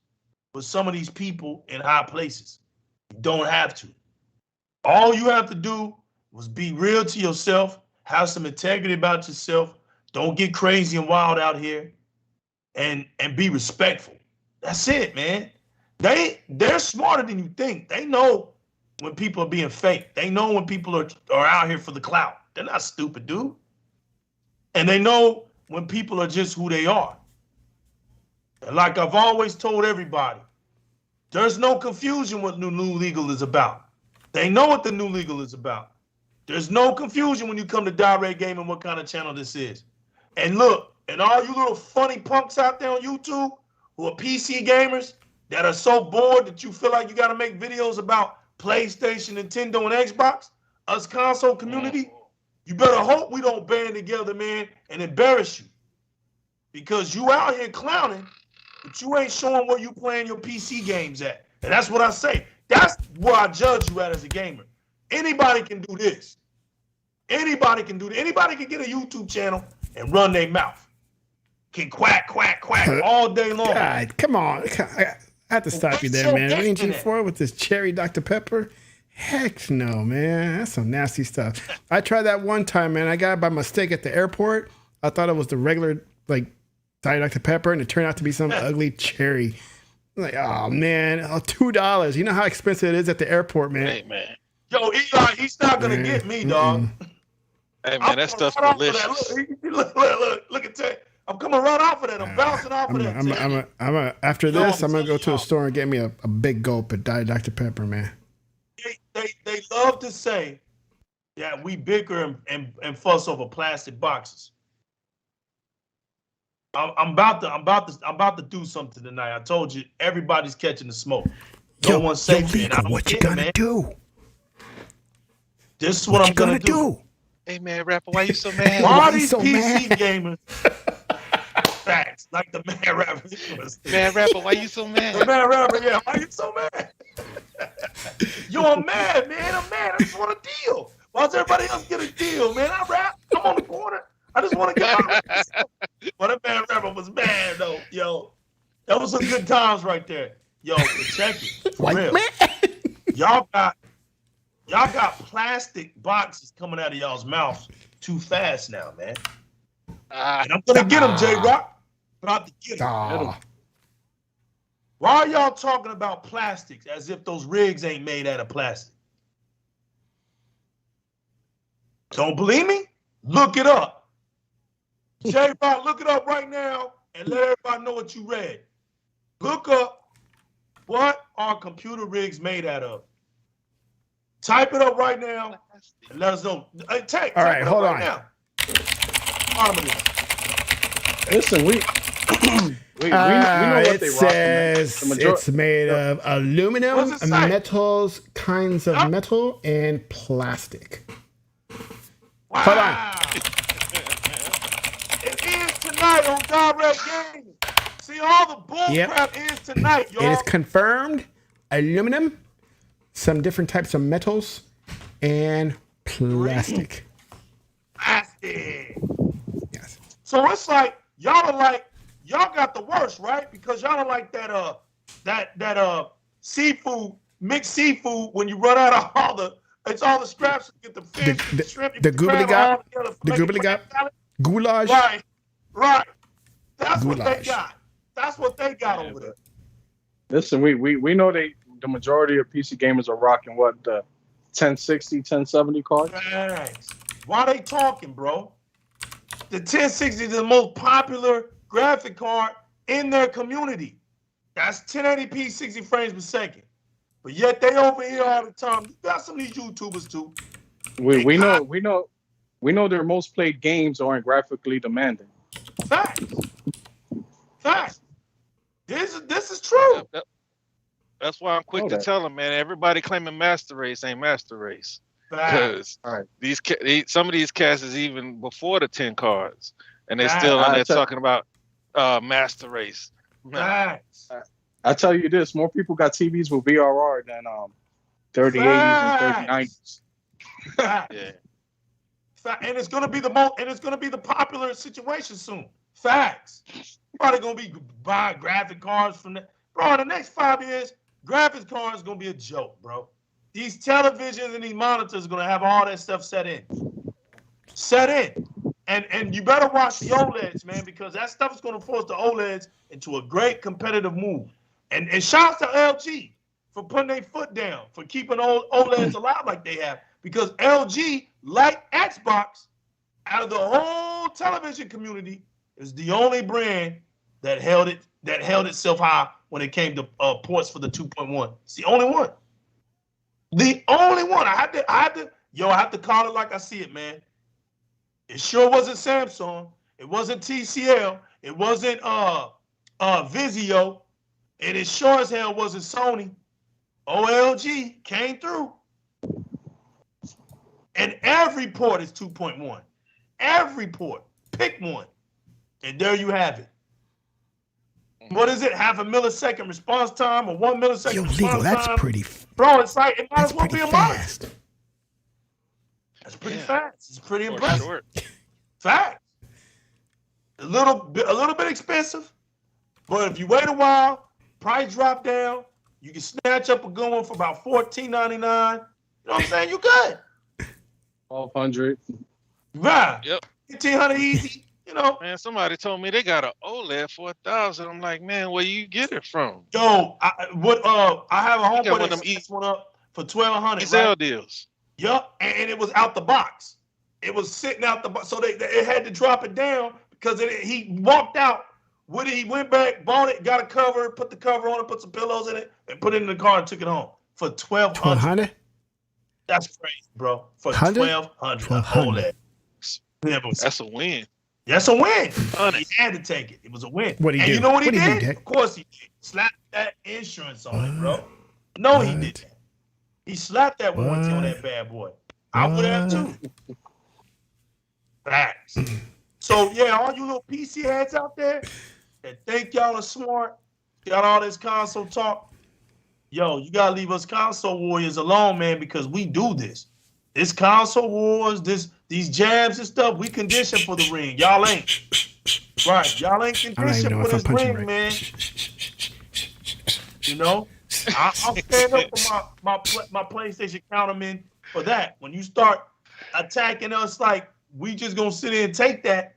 with some of these people in high places. You don't have to. All you have to do was be real to yourself, have some integrity about yourself, don't get crazy and wild out here, and be respectful. That's it, man. They're smarter than you think. They know when people are being fake. They know when people are out here for the clout. They're not stupid, dude. And they know when people are just who they are. And like I've always told everybody, there's no confusion what new legal is about. They know what the new legal is about. There's no confusion when you come to Di-RREC Gaming what kind of channel this is. And look, and all you little funny punks out there on YouTube who are PC gamers that are so bored that you feel like you got to make videos about PlayStation, Nintendo, and Xbox, us console community, you better hope we don't band together, man, and embarrass you. Because you out here clowning, but you ain't showing where you playing your PC games at. And that's what I say. That's where I judge you at as a gamer. Anybody can do this. Anybody can do this. Anybody can get a YouTube channel and run their mouth. Can quack, quack, quack all day long. God, come on. I have to stop you there, man. Ain't you for with this cherry Dr. Pepper? Heck no, man. That's some nasty stuff. I tried that one time, man. I got it by mistake at the airport. I thought it was the regular, like, Diet Dr. Pepper, and it turned out to be some ugly cherry. I'm like, oh, man. Oh, $2. You know how expensive it is at the airport, man. Hey, man. Yo, Eli, he's not going to get me, dog. Hey, man, that stuff's delicious. Look at that. I'm coming right off of that. I'm bouncing off of that. After this, I'm going to go to a store and get me a big gulp of Diet Dr. Pepper, man. They love to say that we bicker and fuss over plastic boxes. I'm about to do something tonight. I told you everybody's catching the smoke. No one's safe. What you gonna do? This is what I'm gonna do. Hey man, rapper, why you so mad? Why are these PC gamers? Facts, like the man rapper. Man rapper, why you so mad? The man rapper, yeah. Why you so mad? Yo, I'm mad, man. I'm mad. I just want a deal. Why does everybody else get a deal, man? I rap. I'm on the corner. I just want to get my Yo, that was some good times right there. Yo, but check it. For White real. man. Y'all got plastic boxes coming out of y'all's mouths too fast now, man. And I'm gonna get them, J-Rock. But I have to get them. Why are y'all talking about plastics as if those rigs ain't made out of plastic? Don't believe me? Look it up. J-Rock, look it up right now and let everybody know what you read. Look up what are computer rigs made out of. Type it up right now and let us know. Hey, all right, hold on. Now. Listen, we know what they says rock. It's made of aluminum, What's it say? metals, kinds of metal, and plastic. Wow. Hold on. It is tonight on DirectX Gaming. See, all the bullcrap is tonight, y'all. It is confirmed aluminum, some different types of metals, and plastic. Plastic. Yes. So it's like y'all got the worst, right? Because y'all are like that seafood, mixed seafood when you run out of all the scraps to get the fish, the shrimp, the goobly gop, goulash. Right. That's what they got. That's what they got over there. Listen, we know the majority of PC gamers are rocking what the 1060, 1070 cards. Thanks. Why they talking, bro? The 1060 is the most popular graphic card in their community. That's 1080p, 60 frames per second. But yet they over here all the time. You got some of these YouTubers too. We know their most played games aren't graphically demanding. Facts. This is true. That's why I'm quick to tell them, man. Everybody claiming Master Race ain't Master Race. Because some of these cats is even before the 10 cards, and they still on there talking about Master Race. Facts. I tell you this: more people got TVs with VRR than 3080s and 3090s. Yeah. And it's gonna be the popular situation soon. Facts. Probably gonna be buying graphic cards from that. Bro, in the next 5 years, graphics cards gonna be a joke, bro. These televisions and these monitors are gonna have all that stuff set in. And you better watch the OLEDs, man, because that stuff is gonna force the OLEDs into a great competitive move. And shouts to LG for putting their foot down, for keeping OLEDs alive like they have. Because LG, like Xbox, out of the whole television community, is the only brand that held itself high when it came to ports for the 2.1. It's the only one. The only one. I have to call it like I see it, man. It sure wasn't Samsung. It wasn't TCL. It wasn't Vizio. And it sure as hell wasn't Sony. OLG came through. And every port is 2.1. Every port. Pick one. And there you have it. What is it? Half a millisecond response time or 1 millisecond response time? That's pretty. Bro, it's like it might as well be a fast. monitor. That's pretty fast. It's pretty impressive. Fact. A little bit expensive, but if you wait a while, price drop down. You can snatch up a good one for about $14.99. You know what I'm saying? You good. 1200. Right. Yep. 1500 easy. You know. Man, somebody told me they got an OLED for $1,000. I'm like, man, where you get it from? Yo, I have a homeboy that set one up for $1,200. Sale deals. Yup, and it was out the box. It was sitting out the box, so they had to drop it down because he walked out. When he went back, bought it, got a cover, put the cover on it, put some pillows in it, and put it in the car and took it home for $1,200. That's crazy, bro. For $1,200. That's a win. That's a win. He had to take it. It was a win. What he and do? You know what he did? Of course he did. Slapped that insurance on it, bro. No, he didn't. He slapped that warranty on that bad boy. I would have too. Facts. So yeah, all you little PC heads out there that think y'all are smart, got all this console talk. Yo, you gotta leave us console warriors alone, man, because we do this. It's console wars. These jabs and stuff. We conditioned for the ring. Y'all ain't. Right. Y'all ain't conditioned for this ring, right, man. You know, I'll stand up for my PlayStation counterman for that. When you start attacking us like we just gonna sit in and take that,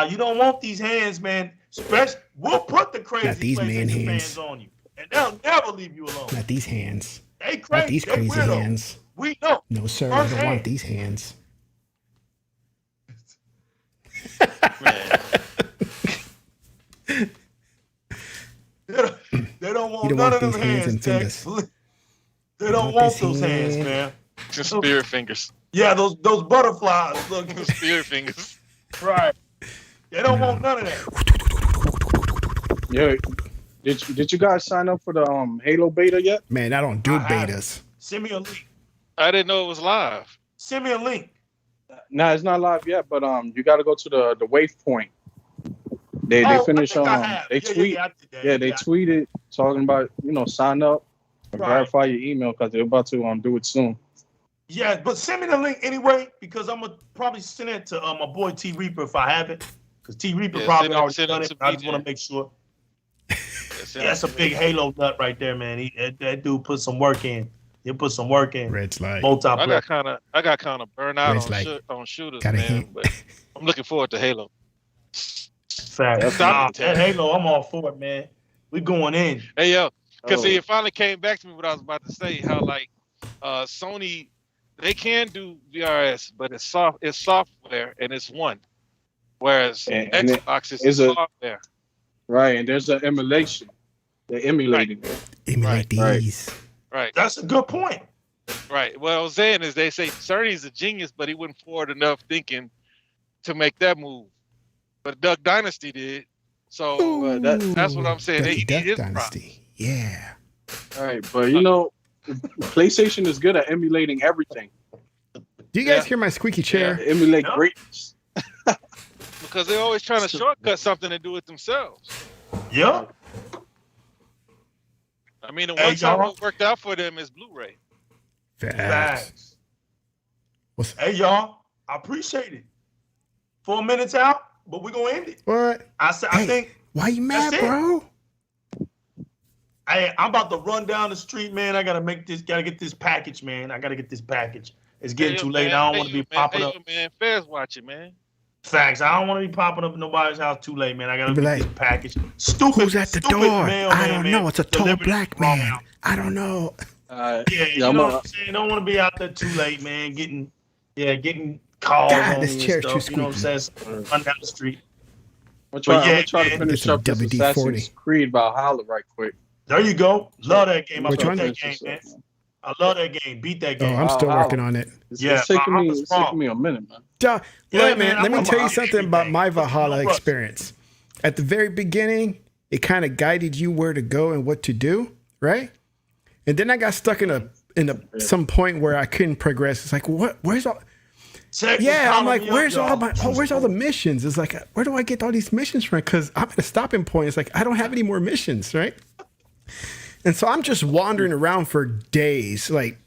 you don't want these hands, man. Especially, we'll put the crazy PlayStation fans on you, and they'll never leave you alone. Not these hands. They crazy. Not these crazy hands. We know. No, sir. I don't want these hands. They don't want none of them hands and fingers. They don't want those hands, man. Just spirit fingers. Yeah, those butterflies. Look, spirit fingers. Right. They don't want none of that. Yeah. Did you guys sign up for the Halo beta yet? Man, I don't do betas. Send me a link. I didn't know it was live. Send me a link. No, it's not live yet, but you got to go to the waypoint. They finished they tweeted talking about, sign up and verify your email because they're about to do it soon. Yeah, but send me the link anyway because I'm gonna probably send it to my boy T Reaper if I have it, because T Reaper probably already done it. I just want to make sure. That's a big Halo nut right there, man. That dude put some work in. He'll put some work in. Red light. Multiplayer. I got kind of burned out on shooters, man. But I'm looking forward to Halo. Fact. That Halo, I'm all for it, man. We going in. Hey yo, because see, it finally came back to me what I was about to say. How like Sony, they can do VRS, but it's software and it's one, whereas Xbox is software. Right, and there's an emulation. They're emulating it. Emulate these. Right. That's a good point. Right. What I was saying is they say Cerny's a genius, but he went forward enough thinking to make that move. But Duck Dynasty did. So that's what I'm saying. Duck Dynasty. Yeah. All right, but PlayStation is good at emulating everything. Do you guys hear my squeaky chair? Yeah, emulate greatness. Because they're always trying to shortcut something and do it themselves. Yeah. I mean, the one time what worked out for them is Blu-ray. Facts. Hey, y'all, I appreciate it. 4 minutes out, but we're going to end it. What? I think. Why you mad, bro? I'm about to run down the street, man. I got to get this package, man. I got to get this package. It's getting too late. I don't want to be popping up. Man, Fairs watching, man. Facts. I don't want to be popping up in nobody's house too late, man. I got to get this package. Stupid. Who's at the door? I don't know. It's a tall black man. I don't know. You know what I'm saying? Don't want to be out there too late, man. Getting calls on this me chair and too stuff. You know what I'm saying? Run down the street. I'm gonna try to finish up this Assassin's Creed Valhalla right quick. There you go. Love that game. Which one? That game, man. I love that game. Beat that game. Oh, I'm still working on it. It's taking me a minute, man. Look, man, let me tell you something about my Valhalla experience. At the very beginning, it kind of guided you where to go and what to do, right? And then I got stuck in some point where I couldn't progress. It's like, where's all? I'm like, where's all the missions? It's like, where do I get all these missions from? Because I'm at a stopping point. It's like, I don't have any more missions, right? And so I'm just wandering around for days, like,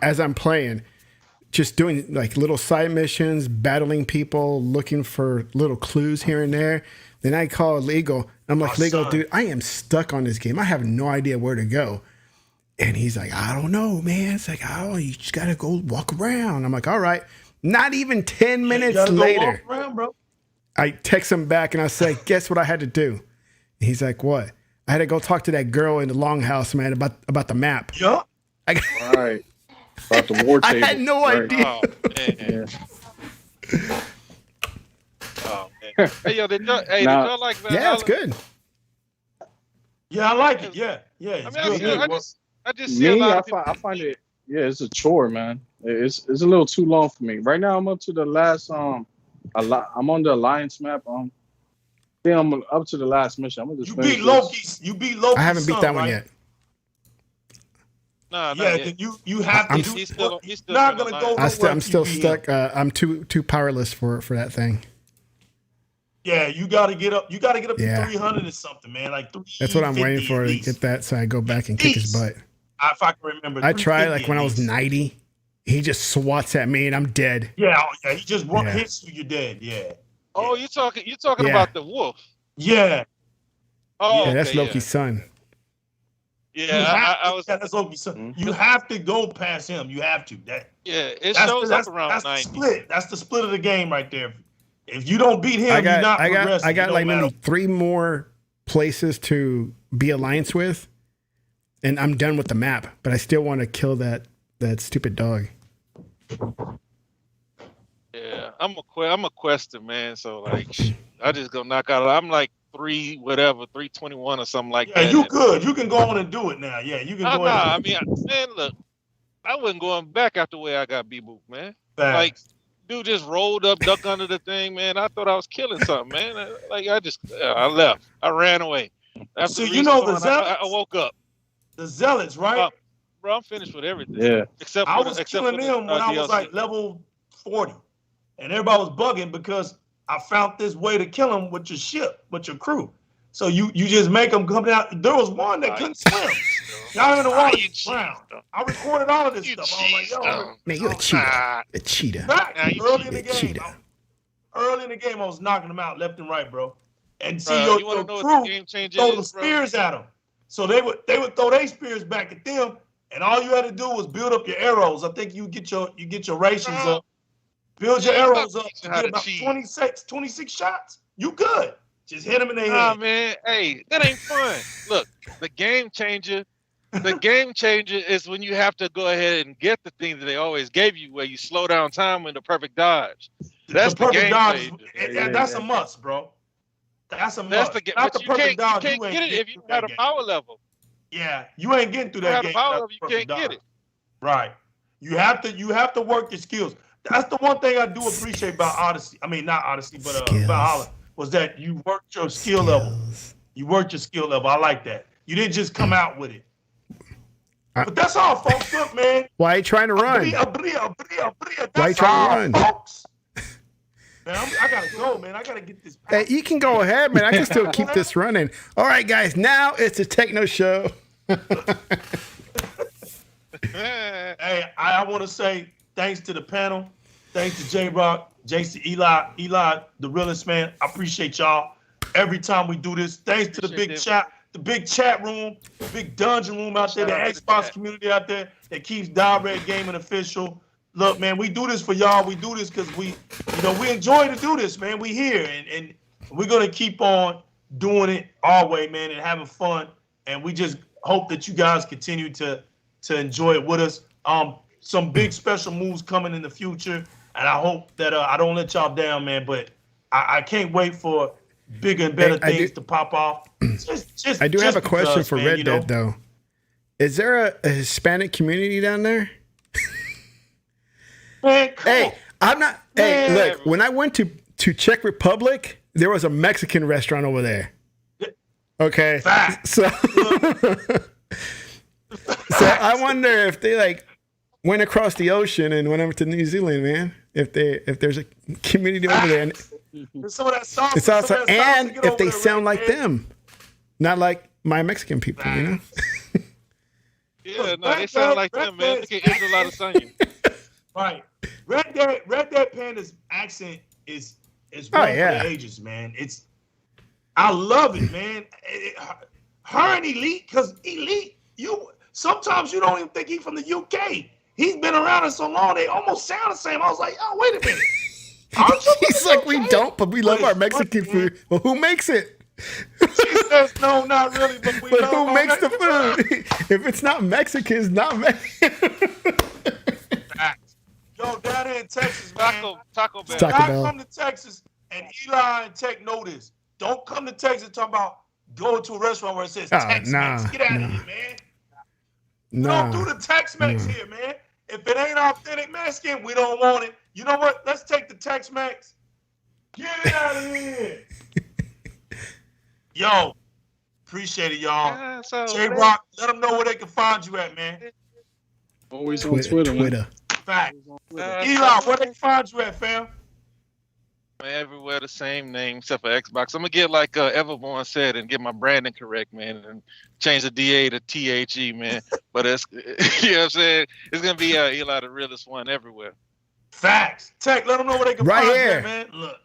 as I'm playing, just doing like little side missions, battling people, looking for little clues here and there. Then I call Legal. I'm like, Legal, dude, I am stuck on this game. I have no idea where to go. And he's like, I don't know, man. It's like, you just got to go walk around. I'm like, all right. Not even 10 minutes later, I text him back and I say, guess what I had to do? And he's like, what? I had to go talk to that girl in the longhouse, man, about the map. Yeah. All right. About the war table. I had no idea. Oh, man. Hey, yo, did y'all like Valhalla? Yeah, it's good. Yeah, I like it. Yeah. It's good. I just see a lot of people. I find it, it's a chore, man. It's a little too long for me. Right now, I'm up to the last, I'm on the Alliance map. I think I'm up to the last mission. I'm gonna just You beat Loki. I haven't beat that one yet. No, then you have to. He's still not gonna go. I'm still stuck. I'm too powerless for that thing. Yeah, you gotta get up. You gotta get up to 300 or something, man. Like 350. That's what I'm waiting for to get that, so I go back and kick his butt. If I can remember. I tried like when I was 90. he just swats at me and I'm dead. Yeah, he just hits you, you're dead. Yeah. Oh, you're talking about the wolf. Yeah. Oh, yeah, that's okay, Loki's son. Yeah, I was. That's Loki's son. You have to go past him. You have to. It shows up around 90. The split. That's the split of the game right there. If you don't beat him, you're not progressing. I got like maybe 3 more places to be alliance with, and I'm done with the map. But I still want to kill that stupid dog. Yeah, I'm a quester, man. So like, I just go knock out. I'm like 321 or something like that. Yeah, you good. You can go on and do it now. Yeah, you can go. I mean, man, look, I wasn't going back after the way I got B-booped, man. Facts. Like, dude just rolled up, duck under the thing, man. I thought I was killing something, man. Like, I left. I ran away. After the Zealots. I woke up. The Zealots, right? Bro, I'm finished with everything. Yeah. I was killing them when I was like level 40. And everybody was bugging because I found this way to kill them with your ship, with your crew. So you just make them come down. There was one that couldn't swim. Y'all in the water drowned. I recorded all of this stuff. I was like, yo, man, you're a cheater. A cheater. Early in the game, I was knocking them out left and right, bro. And see your crew throw the spears at them. So they would throw their spears back at them, and all you had to do was build up your arrows. I think you get your rations up. Build your arrows up to get about 26 shots. You good. Just hit them in the head. Nah, man. Hey, that ain't fun. Look, the game changer is when you have to go ahead and get the things that they always gave you, where you slow down time in the perfect dodge. That's the game changer. That's a must, bro. That's a must. But you can't get it if you got a power level. Yeah, you ain't getting through that game. Power level, you can't get it. Right. You have to work your skills. That's the one thing I do appreciate about Odyssey. I mean, not Odyssey, but Valhalla, was that you worked your skill level. You worked your skill level. I like that. You didn't just come out with it. But that's all, folks. Look, man. Why are you trying to run? Why are you trying to run? Folks. Man, I gotta go, man. I gotta get this. Hey, you can go ahead, man. I can still keep this running. All right, guys. Now it's a techno show. Hey, I want to say thanks to the panel. Thanks to J-Rock, JC, Eli, the realest man. I appreciate y'all every time we do this. Thanks to the big chat room, the big dungeon room out there, the Xbox community out there that keeps Di-RREC Gaming official. Look, man, we do this for y'all. We do this because we enjoy to do this, man. We here, and we're gonna keep on doing it our way, man, and having fun. And we just hope that you guys continue to enjoy it with us. Some big special moves coming in the future, and I hope that I don't let y'all down, man. But I can't wait for bigger and better things to pop off. I do have a question for Red Dead, though. Is there a Hispanic community down there? Man, hey, I'm not. Man. Hey, look, when I went to Czech Republic, there was a Mexican restaurant over there. Okay, so I wonder if they went across the ocean and went over to New Zealand, man. If there's a community over there, and some of that sauce, it's also, and if they sound like them, not like my Mexican people, you know. Yeah, no, they sound like them, man. They can Israel out of Sonya. Right. Red Dead Panda's accent is one for the ages, man. I love it, man. Her and Elite, because Elite, sometimes you don't even think he's from the UK. He's been around it so long, they almost sound the same. I was like, oh, wait a minute. He's like, we don't, but we love our Mexican food. Well, who makes it? She says, no, not really, but who makes the food? If it's not Mexican, it's not Mexican. Yo, down there in Texas, man. Taco Bell. Come to Texas, and Eli and Tech know this. Don't come to Texas talking about going to a restaurant where it says Tex-Mex. Get out of here, man. We don't do the Tex-Mex here, man. If it ain't authentic Mexican, we don't want it. You know what? Let's take the Tex-Mex. Get it out of here. Yo, appreciate it, y'all. J-Rock, let them know where they can find you at, man. Always on Twitter. Fact. Eli, where they find you at, fam? Everywhere the same name except for Xbox. I'm gonna get like Everborn said and get my branding correct, man, and change the DA to THE, man. But it's you know what I'm saying. It's gonna be Eli the realest one everywhere. Facts. Tech, let them know where they can Right find here. that, man. Look.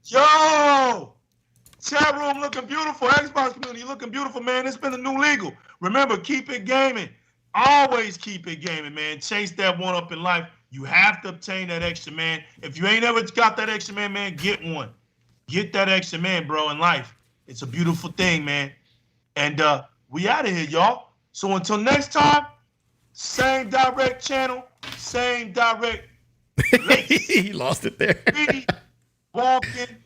Yo! Chat room looking beautiful. Xbox community looking beautiful, man. It's been a new legal. Remember, keep it gaming. Always keep it gaming, man. Chase that one up in life. You have to obtain that extra man. If you ain't ever got that extra man, get one. Get that extra man, bro, in life. It's a beautiful thing, man. And we out of here, y'all. So until next time, same direct channel, same direct. He lost it there. Walking